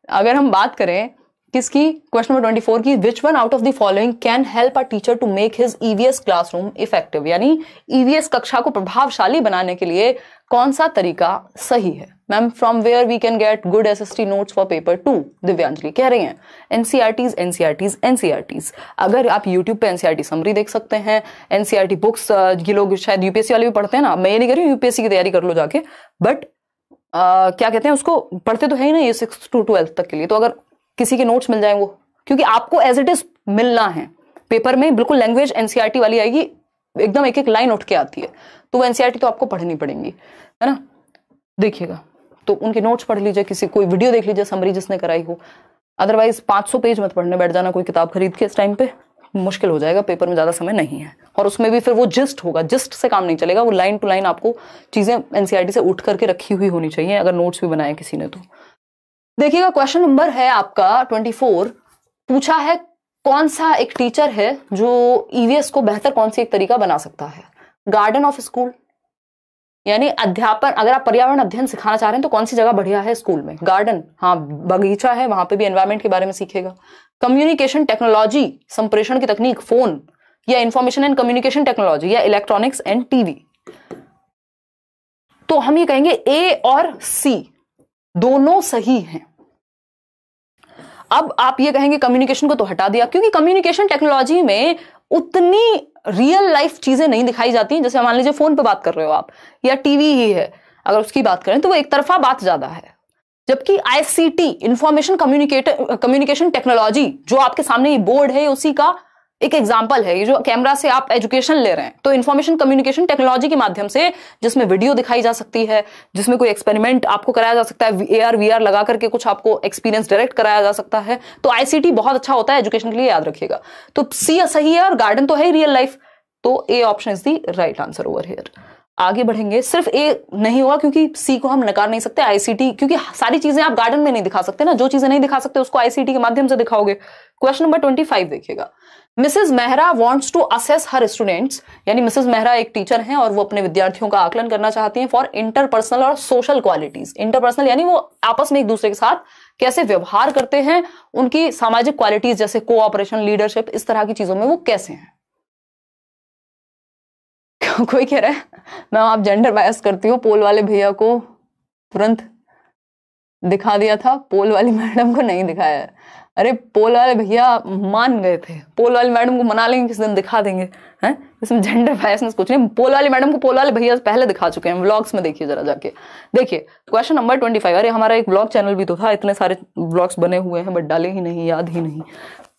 अगर हम बात करें किसकी, क्वेश्चन नंबर 24 की, which one out of the following can help a teacher to make his EVS classroom effective, यानी ईवीएस कक्षा को प्रभावशाली बनाने के लिए कौन सा तरीका सही है। Ma'am from where we can get good SST notes for paper 2, Divyanjali कह रही हैं एनसीईआरटीज एनसीईआरटीज एनसीईआरटीज। अगर आप यूट्यूब पे एनसीईआरटी समरी देख सकते हैं, एनसीईआरटी बुक्स, ये लोग शायद यूपीएससी वाले भी पढ़ते हैं ना, मैं ये नहीं कह रही हूँ यूपीएससी की तैयारी कर लो जाके, बट क्या कहते हैं उसको, पढ़ते तो है ही ना ये 6 to 12 तक के लिए। तो अगर किसी के नोट्स मिल जाए वो, क्योंकि आपको एज इट इज मिलना है पेपर में, बिल्कुल लैंग्वेज एनसीईआरटी वाली आएगी, एकदम एक एक लाइन उठ के आती है, तो वो एनसीईआरटी तो आपको पढ़नी पड़ेंगी, है ना। देखिएगा तो उनके नोट्स पढ़ लीजिए, किसी कोई वीडियो देख लीजिए समरी जिसने कराई हो, अदरवाइज 500 पेज मत पढ़ने बैठ जाना कोई किताब खरीद के, इस टाइम पे मुश्किल हो जाएगा, पेपर में ज्यादा समय नहीं है। और उसमें भी फिर वो जिस्ट होगा, जिस्ट से काम नहीं चलेगा, वो लाइन टू लाइन आपको चीजें एनसीईआरटी से उठ करके रखी हुई होनी चाहिए, अगर नोट्स भी बनाए किसी ने तो। देखिएगा क्वेश्चन नंबर है आपका 24, पूछा है कौन सा एक टीचर है जो ईवीएस को बेहतर कौन सी एक तरीका बना सकता है। गार्डन ऑफ स्कूल, यानी अध्यापन, अगर आप पर्यावरण अध्ययन सिखाना चाह रहे हैं तो कौन सी जगह बढ़िया है स्कूल में, गार्डन, हाँ बगीचा है, वहां पे भी एनवायरनमेंट के बारे में सीखेगा। कम्युनिकेशन टेक्नोलॉजी, संप्रेषण की तकनीक, फोन या इंफॉर्मेशन एंड कम्युनिकेशन टेक्नोलॉजी, या इलेक्ट्रॉनिक्स एंड टीवी। तो हम ये कहेंगे ए और सी दोनों सही हैं। अब आप ये कहेंगे कम्युनिकेशन को तो हटा दिया, क्योंकि कम्युनिकेशन टेक्नोलॉजी में उतनी रियल लाइफ चीजें नहीं दिखाई जाती, जैसे मान लीजिए फोन पे बात कर रहे हो आप, या टीवी ही है अगर उसकी बात करें तो वो एक तरफा बात ज्यादा है। जबकि आईसीटी, इंफॉर्मेशन कम्युनिकेशन टेक्नोलॉजी, जो आपके सामने ये बोर्ड है, उसी का एक एग्जाम्पल है। ये जो कैमरा से आप एजुकेशन ले रहे हैं, तो इंफॉर्मेशन कम्युनिकेशन टेक्नोलॉजी के माध्यम से, जिसमें वीडियो दिखाई जा सकती है, जिसमें कोई एक्सपेरिमेंट आपको कराया जा सकता है, एआर वीआर लगा करके कुछ आपको एक्सपीरियंस डायरेक्ट कराया जा सकता है, तो आईसीटी बहुत अच्छा होता है एजुकेशन के लिए, याद रखिएगा। तो सी सही है, और गार्डन तो है ही रियल लाइफ, तो A option is the right answer over here. आगे बढ़ेंगे, सिर्फ ए नहीं होगा क्योंकि सी को हम नकार नहीं सकते, आईसीटी, क्योंकि सारी चीजें आप गार्डन में नहीं दिखा सकते ना, जो चीजें नहीं दिखा सकते उसको आईसीटी के माध्यम से दिखाओगे। क्वेश्चन नंबर 25 देखिएगा। Mrs Mehra wants to assess her students, यानी मिसेस मेहरा एक टीचर हैं और वो अपने विद्यार्थियों का आकलन करना चाहती हैं फॉर इंटरपर्सनल और सोशल क्वालिटीज। इंटरपर्सनल यानी वो आपस में एक दूसरे के साथ कैसे व्यवहार करते हैं, उनकी सामाजिक क्वालिटीज जैसे कोऑपरेशन, लीडरशिप, इस तरह की चीजों में वो कैसे हैं। कोई कह रहा है मैम आप जेंडर बायस करती हो, पोल वाले भैया को तुरंत दिखा दिया था, पोल वाली मैडम को नहीं दिखाया है। अरे पोल वाले भैया मान गए थे, पोल वाली मैडम को मना लेंगे, किस दिन दिखा देंगे, हैं? इसमें जेंडर बायसनेस कुछ नहीं। पोल वाली मैडम को पोल वाले भैया पहले दिखा चुके हैं, व्लॉग्स में देखिए जरा जाके देखिए। Question number 25। अरे हमारा एक व्लॉग चैनल भी तो था, इतने सारे व्लॉग्स बने हुए हैं बट डाले ही नहीं, याद ही नहीं,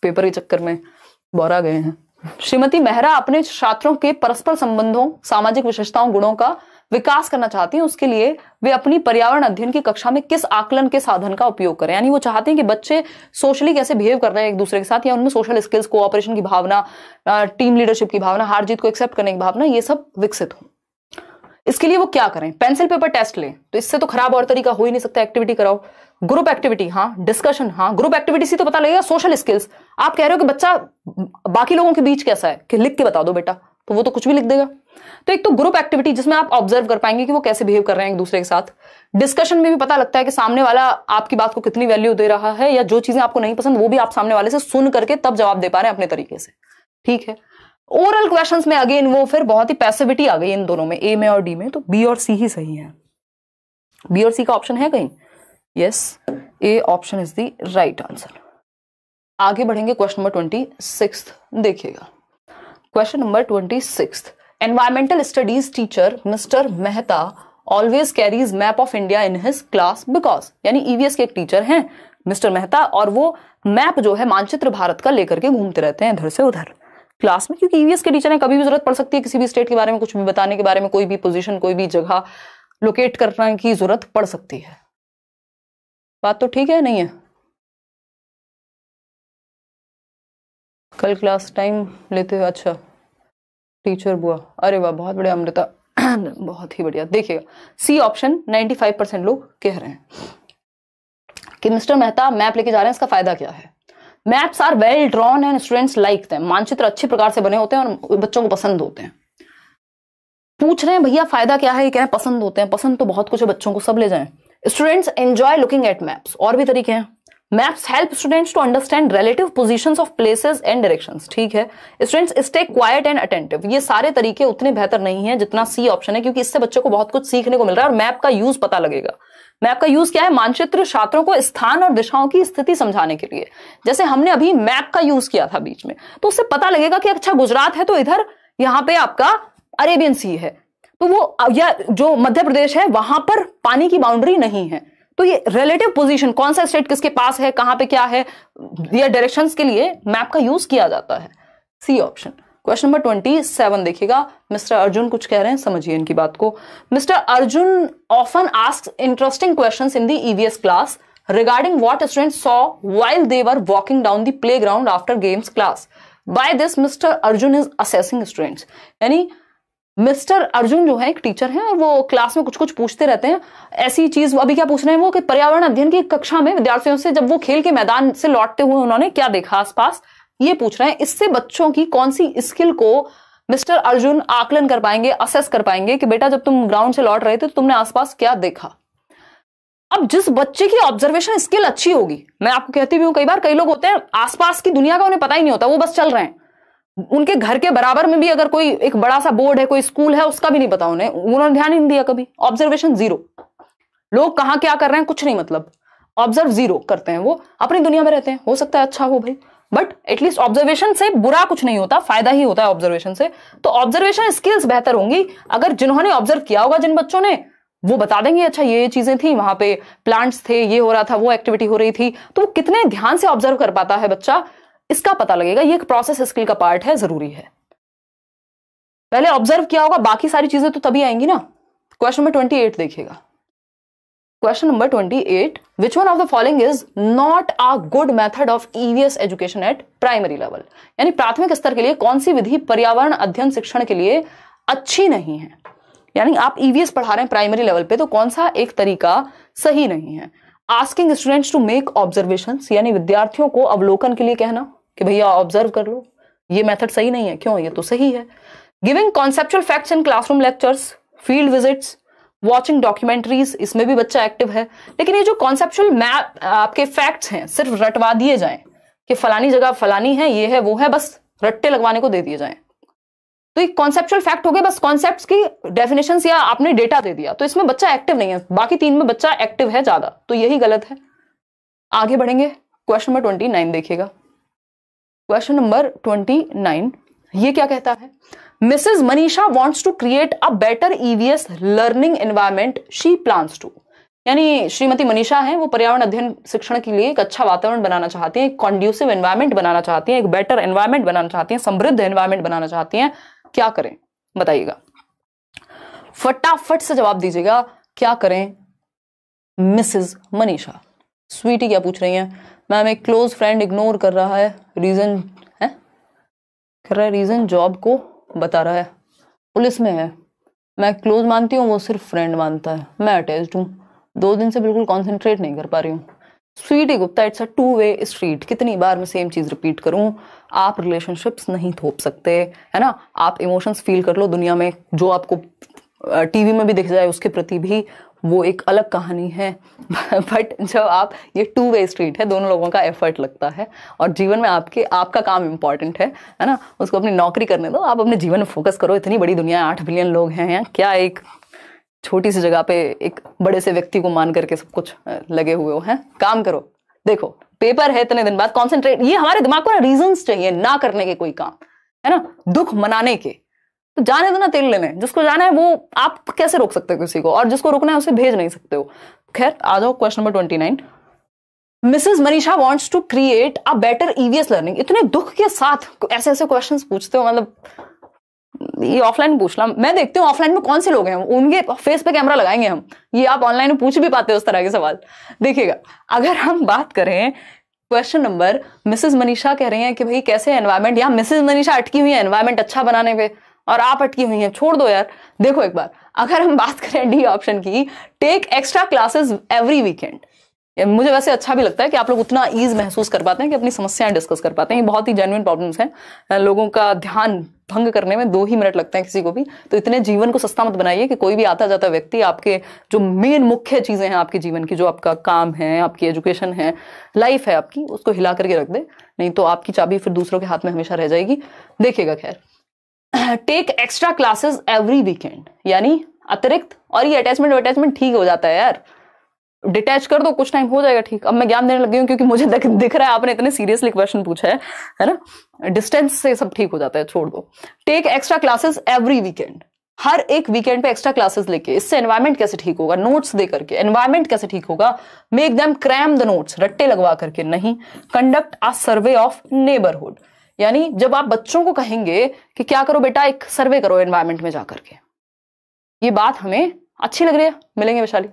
पेपर के चक्कर में बोरा गए हैं। श्रीमती मेहरा अपने छात्रों के परस्पर संबंधों, सामाजिक विशेषताओं, गुणों का विकास करना चाहती हैं। उसके लिए वे अपनी पर्यावरण अध्ययन की कक्षा में किस आकलन के साधन का उपयोग करें, यानी वो चाहते हैं कि बच्चे सोशली कैसे बिहेव कर रहे हैं एक दूसरे के साथ, या उनमें सोशल स्किल्स, कोऑपरेशन की भावना, टीम लीडरशिप की भावना, हार जीत को एक्सेप्ट करने की भावना, ये सब विकसित हो। इसके लिए वो क्या करें, पेंसिल पेपर टेस्ट लें, तो इससे तो खराब और तरीका हो ही नहीं सकता, एक्टिविटी कराओ। ग्रुप एक्टिविटी, हाँ, डिस्कशन, हाँ, ग्रुप एक्टिविटी से तो पता लगेगा। सोशल स्किल्स, आप कह रहे हो कि बच्चा बाकी लोगों के बीच कैसा है, कि लिख के बता दो बेटा, तो वो तो कुछ भी लिख देगा। तो एक तो ग्रुप एक्टिविटी जिसमें आप ऑब्जर्व कर पाएंगे कि वो कैसे बिहेव कर रहे हैं एक दूसरे के साथ। डिस्कशन में भी पता लगता है कि सामने वाला आपकी बात को कितनी वैल्यू दे रहा है, या जो चीजें आपको नहीं पसंद वो भी आप सामने वाले से सुन करके तब जवाब दे पा रहे हैं अपने तरीके से, ठीक है। ओरल क्वेश्चंस में अगेन वो फिर बहुत ही पैसिविटी आ गई इन दोनों में, ए में और डी में, तो बी और सी ही सही है। बी और सी का ऑप्शन है कहीं, yes, A option is the right answer. आगे बढ़ेंगे, क्वेश्चन नंबर 26 देखिएगा। Question number 26। Environmental studies teacher mister Mehta always carries map of India in his class because, यानी ईवीएस के एक टीचर हैं मिस्टर मेहता, और वो मैप जो है मानचित्र भारत का लेकर के घूमते रहते हैं इधर से उधर क्लास में, क्योंकि ईवीएस के टीचर ने कभी भी जरूरत पड़ सकती है किसी भी स्टेट के बारे में कुछ भी बताने के बारे में, कोई भी पोजीशन, कोई भी जगह लोकेट करने की जरूरत पड़ सकती है। बात तो ठीक है, नहीं है? कल क्लास टाइम लेते हो? अच्छा, टीचर बुआ, अरे वाह, बहुत बढ़िया अमृता, बहुत ही बढ़िया। देखिएगा सी ऑप्शन 95% लोग कह रहे हैं कि मिस्टर मेहता मैप लेके जा रहे हैं, इसका फायदा क्या है? Maps are well drawn and students like them, मानचित्र अच्छे प्रकार से बने होते हैं और बच्चों को पसंद होते हैं। पूछ रहे हैं भैया फायदा क्या है, ये कह रहे हैं पसंद होते हैं। पसंद तो बहुत कुछ है बच्चों को, सब ले जाएं। Students enjoy looking at maps, और भी तरीके हैं। Maps help students to understand relative positions of places and directions, ठीक है। Students stay quiet and attentive, ये सारे तरीके उतने बेहतर नहीं है जितना सी ऑप्शन है, क्योंकि इससे बच्चों को बहुत कुछ सीखने को मिल रहा है और मैप का यूज पता लगेगा। मैप का यूज क्या है? मानचित्र छात्रों को स्थान और दिशाओं की स्थिति समझाने के लिए, जैसे हमने अभी मैप का यूज किया था बीच में, तो उससे पता लगेगा कि अच्छा गुजरात है तो इधर यहाँ पे आपका अरेबियन सी है, तो वो, या जो मध्य प्रदेश है वहां पर पानी की बाउंड्री नहीं है, तो ये रिलेटिव पोजीशन, कौन सा स्टेट किसके पास है, कहां पे क्या है, ये डायरेक्शंस के लिए मैप का यूज किया जाता है। C option. क्वेश्चन नंबर 27 देखिएगा। मिस्टर अर्जुन कुछ कह रहे हैं, समझिए इनकी बात को। Mr Arjun often asks interesting questions in the EVS class regarding what students saw while they were walking down the playground after games class. By this Mr Arjun is assessing students, यानी मिस्टर अर्जुन जो है एक टीचर हैं और वो क्लास में कुछ कुछ पूछते रहते हैं। ऐसी चीज अभी क्या पूछ रहे हैं वो कि पर्यावरण अध्ययन की कक्षा में विद्यार्थियों से जब वो खेल के मैदान से लौटते हुए उन्होंने क्या देखा आसपास, ये पूछ रहे हैं। इससे बच्चों की कौन सी स्किल को मिस्टर अर्जुन आकलन कर पाएंगे, असेस कर पाएंगे कि बेटा जब तुम ग्राउंड से लौट रहे थे तो तुमने आसपास क्या देखा। अब जिस बच्चे की ऑब्जर्वेशन स्किल अच्छी होगी, मैं आपको कहती भी हूं कई बार, कई लोग होते हैं आसपास की दुनिया का उन्हें पता ही नहीं होता, वो बस चल रहे हैं। उनके घर के बराबर में भी अगर कोई एक बड़ा सा बोर्ड है, कोई स्कूल है, उसका भी नहीं पता उन्होंने ध्यान ही नहीं दिया कभी। ऑब्जर्वेशन जीरो, लोग कहां क्या कर रहे हैं कुछ नहीं, मतलब ऑब्जर्व जीरो करते हैं, वो अपनी दुनिया में रहते हैं। हो सकता है अच्छा हो भाई, बट एटलीस्ट ऑब्जर्वेशन से बुरा कुछ नहीं होता, फायदा ही होता है ऑब्जर्वेशन से। तो ऑब्जर्वेशन स्किल्स बेहतर होंगी अगर जिन्होंने ऑब्जर्व किया होगा, जिन बच्चों ने, वो बता देंगे अच्छा ये चीजें थी, वहां पे प्लांट्स थे, ये हो रहा था, वो एक्टिविटी हो रही थी। तो वो कितने ध्यान से ऑब्जर्व कर पाता है बच्चा, इसका पता लगेगा। ये एक प्रोसेस स्किल का पार्ट है, जरूरी है। पहले ऑब्जर्व किया होगा, बाकी सारी चीजें तो तभी आएंगी ना। क्वेश्चन नंबर 28 देखिएगा। Question number 28, which one of the following is not a good method of EVS education at primary level. यानी प्राथमिक स्तर के लिए कौन सी विधि पर्यावरण अध्ययन शिक्षण के लिए अच्छी नहीं है। यानी आप ईवीएस पढ़ा रहे हैं प्राइमरी लेवल पे, तो कौन सा एक तरीका सही नहीं है। Asking students to make observations, यानी विद्यार्थियों को अवलोकन के लिए कहना कि भैया ऑब्जर्व कर लो, ये मेथड सही नहीं है, क्यों, ये तो सही है। Giving conceptual facts in classroom lectures, field visits, watching documentaries, इसमें भी बच्चा एक्टिव है। लेकिन ये जो कॉन्सेप्चुअल मैप आपके फैक्ट्स हैं सिर्फ रटवा दिए जाएं कि फलानी जगह फलानी है, ये है, वो है, बस रट्टे लगवाने को दे दिए जाएं, तो ये कॉन्सेप्चुअल फैक्ट हो गए, बस कॉन्सेप्ट्स की डेफिनेशंस या आपने डेटा दे दिया, तो इसमें बच्चा एक्टिव नहीं है। बाकी 3 में बच्चा एक्टिव है ज्यादा, तो यही गलत है। आगे बढ़ेंगे, क्वेश्चन नंबर 29 देखिएगा। क्वेश्चन नंबर 29 ये क्या कहता है, Mrs Manisha wants to create a better EVS learning environment she plans to. यानी श्रीमती मनीषा हैं, वो पर्यावरण अध्ययन शिक्षण के लिए एक अच्छा वातावरण बनाना चाहती हैं, एक कॉन्ड्यूसिव एनवायरनमेंट बनाना चाहती हैं, एक बेटर एनवायरनमेंट बनाना चाहती हैं, समृद्ध एनवायरनमेंट बनाना चाहती हैं। क्या करें बताइएगा, फटाफट से जवाब दीजिएगा। क्या करें मिसेस मनीषा। स्वीटी क्या पूछ रही हैं, मैम एक क्लोज फ्रेंड इग्नोर कर रहा है, रीजन है, कर रहा है, रीजन जॉब को बता रहा है, पुलिस में है, मैं क्लोज मानती हूँ, वो सिर्फ फ्रेंड मानता है, मैं अटैच्ड हूँ, 2 दिन से बिल्कुल कॉन्सेंट्रेट नहीं कर पा रही हूँ। Sweety Gupta, it's a two way street. कितनी बार मैं सेम चीज रिपीट करूं, आप रिलेशनशिप्स नहीं थोप सकते, है ना। आप इमोशंस फील कर लो दुनिया में, जो आपको टीवी में भी दिख जाए उसके प्रति भी, वो एक अलग कहानी है। बट जब आप, ये 2-वे स्ट्रीट है, दोनों लोगों का एफर्ट लगता है, और जीवन में आपका काम इंपॉर्टेंट है ना। उसको अपनी नौकरी करने दो, आप अपने जीवन में फोकस करो। इतनी बड़ी दुनिया है, 8 बिलियन लोग हैं, क्या एक छोटी सी जगह पे एक बड़े से व्यक्ति को मान करके सब कुछ लगे हुए हो हैं। काम करो, देखो पेपर है इतने दिन बाद, कॉन्सेंट्रेट। ये हमारे दिमाग को ना रीजंस चाहिए ना करने के कोई काम, है ना, दुख मनाने के। तो जाने दो ना तेल लेने, जिसको जाना है वो आप कैसे रोक सकते हो किसी को, और जिसको रुकना है उसे भेज नहीं सकते हो। खैर आ जाओ question number 29। Mrs Manisha wants to create a better EVS learning. इतने दुख के साथ ऐसे ऐसे क्वेश्चंस पूछते हो, मतलब ये ऑफलाइन पूछना, मैं देखती हूँ ऑफलाइन में कौन से लोग हैं, उनके फेस पे कैमरा लगाएंगे हम। ये आप ऑनलाइन में पूछ भी पाते हो उस तरह के सवाल। देखिएगा, अगर हम बात करें क्वेश्चन नंबर, मिसेस मनीषा कह रही हैं कि भाई कैसे एनवायरनमेंट, यहाँ मिसेस मनीषा अटकी हुई है एनवायरनमेंट अच्छा बनाने पे, और आप अटकी हुई हैं, छोड़ दो यार। देखो एक बार, अगर हम बात करें डी ऑप्शन की, take extra classes every weekend. मुझे वैसे अच्छा भी लगता है कि आप लोग उतना ईज महसूस कर पाते हैं कि अपनी समस्याएं डिस्कस कर पाते हैं। ये बहुत ही जेन्युइन प्रॉब्लम्स हैं, लोगों का ध्यान भंग करने में 2 ही मिनट लगते हैं किसी को भी। तो इतने जीवन को सस्ता मत बनाइए कि कोई भी आता जाता व्यक्ति आपके जो मेन मुख्य चीजें हैं आपके जीवन की, जो आपका काम है, आपकी एजुकेशन है, लाइफ है आपकी, उसको हिला करके रख दे, नहीं तो आपकी चाबी फिर दूसरों के हाथ में हमेशा रह जाएगी। देखिएगा, खैर take extra classes every weekend, यानी अतिरिक्त, और ये अटैचमेंट ठीक हो जाता है यार, डिटैच कर दो, कुछ टाइम हो जाएगा ठीक। अब मैं ज्ञान देने लगी हूँ क्योंकि मुझे दिख रहा है आपने इतने सीरियसली क्वेश्चन पूछा है ना। डिस्टेंस से सब ठीक हो जाता है, छोड़ दो। Take extra classes every weekend, हर एक वीकेंड पे एक्स्ट्रा क्लासेस लेके। इससे एनवायरनमेंट कैसे ठीक होगा, नोट्स दे करके एनवायरनमेंट कैसे ठीक होगा, make them cram the notes, रट्टे लगवा करके नहीं। Conduct a survey of neighbourhood, यानी जब आप बच्चों को कहेंगे कि क्या करो बेटा, एक सर्वे करो एनवायरनमेंट में जाकर के। ये बात हमें अच्छी लग रही है, मिलेंगे वैशाली,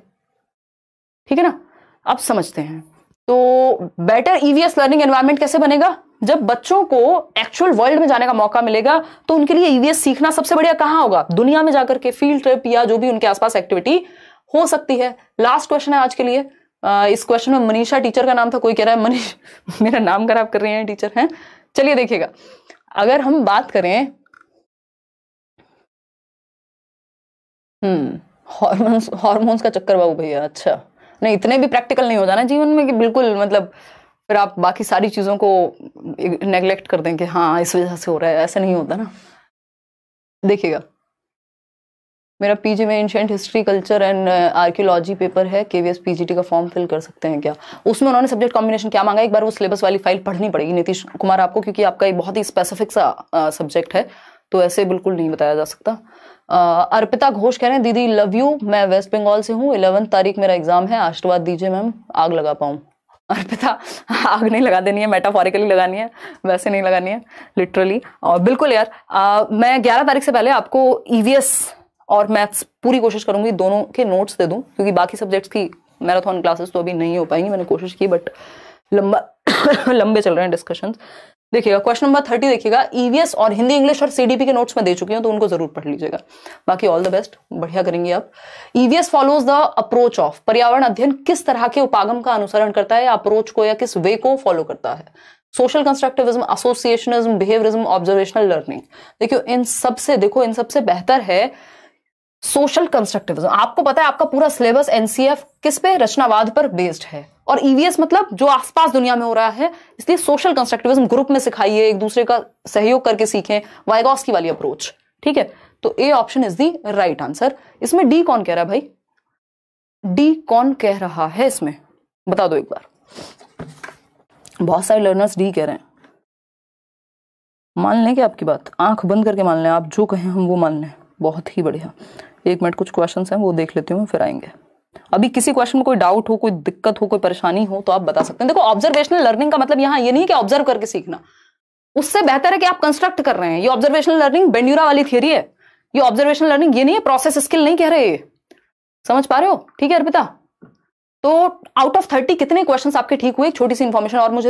ठीक है ना। अब समझते हैं, तो बेटर ईवीएस लर्निंग एनवायरनमेंट कैसे बनेगा, जब बच्चों को एक्चुअल वर्ल्ड में जाने का मौका मिलेगा, तो उनके लिए ईवीएस सीखना सबसे बढ़िया कहां होगा, दुनिया में जाकर के, फील्ड ट्रिप या जो भी उनके आसपास एक्टिविटी हो सकती है। लास्ट क्वेश्चन है आज के लिए। इस क्वेश्चन में मनीषा टीचर का नाम था, कोई कह रहा है मनीष मेरा नाम खराब कर रही है टीचर हैं। चलिए देखिएगा, अगर हम बात करें हॉर्मोन्स का चक्कर बाबू भैया, अच्छा नहीं, इतने भी प्रैक्टिकल नहीं हो जाना जीवन में कि बिल्कुल मतलब फिर आप बाकी सारी चीजों को नेग्लेक्ट कर दें कि हाँ इस वजह से हो रहा है, ऐसा नहीं होता ना। देखिएगा, मेरा पीजी में ancient history, culture and archaeology paper है, केवीएस पीजीटी का फॉर्म फिल कर सकते हैं क्या। उसमें उन्होंने सब्जेक्ट कॉम्बिनेशन क्या मांगा, एक बार वो सिलेबस वाली फाइल पढ़नी पड़ेगी नीतीश कुमार आपको, क्योंकि आपका एक बहुत ही स्पेसिफिक सा सब्जेक्ट है। तो ऐसे बिल्कुल नहीं बताया जा सकता। अर्पिता घोष कह रहे हैं दीदी लव यू, मैं वेस्ट बंगाल से हूँ, 11 तारीख मेरा एग्जाम है, आशीर्वाद दीजिए मैम आग लगा पाऊँ। अर्पिता आग नहीं लगा देनी है, मेटाफोरिकली लगानी है, वैसे नहीं लगानी है, लिटरली। और बिल्कुल यार मैं 11 तारीख से पहले आपको ईवीएस और मैथ्स पूरी कोशिश करूंगी दोनों के नोट्स दे दूं, क्योंकि बाकी सब्जेक्ट्स की मैराथन क्लासेस तो अभी नहीं हो पाएंगी, मैंने कोशिश की बट लंबे चल रहे हैं डिस्कशंस। देखिएगा क्वेश्चन नंबर 30 देखिएगा, ईवीएस और हिंदी इंग्लिश और सीडीपी के नोट्स में दे चुकी हूं, तो उनको जरूर पढ़ लीजिएगा। बाकी ऑल द बेस्ट, बढ़िया करेंगे आप। EVS follows the approach of, पर्यावरण अध्ययन किस तरह के उपागम का अनुसरण करता है, अप्रोच को या किस वे को फॉलो करता है? Social constructivism, associationism, behaviourism, observational learning. देखियो इन सबसे बेहतर है सोशल कंस्ट्रक्टिविज्म। आपको पता है आपका पूरा सिलेबस एनसीएफ किस पे, रचनावाद पर बेस्ड है, और ईवीएस मतलब जो आसपास दुनिया में हो रहा है, इसलिए सोशल कंस्ट्रक्टिविज्म ग्रुप में सिखाइए, एक दूसरे का सहयोग करके सीखें, वाइगॉस्की वाली अप्रोच। ठीक है, तो A option is the right answer. इसमें डी कौन कह रहा है भाई? डी कौन कह रहा है इसमें, बता दो एक बार। बहुत सारे लर्नर्स डी कह रहे हैं। मान लें कि आपकी बात, आंख बंद करके मान लें, आप जो कहें हम वो मान लें। बहुत ही बढ़िया, एक मिनट, कुछ क्वेश्चंस हैं वो देख लेती हूँ, फिर आएंगे। अभी किसी क्वेश्चन में कोई डाउट हो, कोई दिक्कत हो, कोई परेशानी हो तो आप बता सकते हैं। देखो ऑब्जर्वेशनल लर्निंग का मतलब यहाँ ये नहीं कि ऑब्जर्व करके सीखना, उससे बेहतर है कि आप कंस्ट्रक्ट कर रहे हैं। ये ऑब्जर्वेशनल लर्निंग बेंड्यूरा वाली थियरी है, ये ऑब्जर्वेशनल लर्निंग ये नहीं है, प्रोसेस स्किल नहीं कह रहे, समझ पा रहे हो? ठीक है अर्पिता, तो आउट ऑफ 30 कितने क्वेश्चंस आपके ठीक हुए? छोटी सी इंफॉर्मेशन और मुझे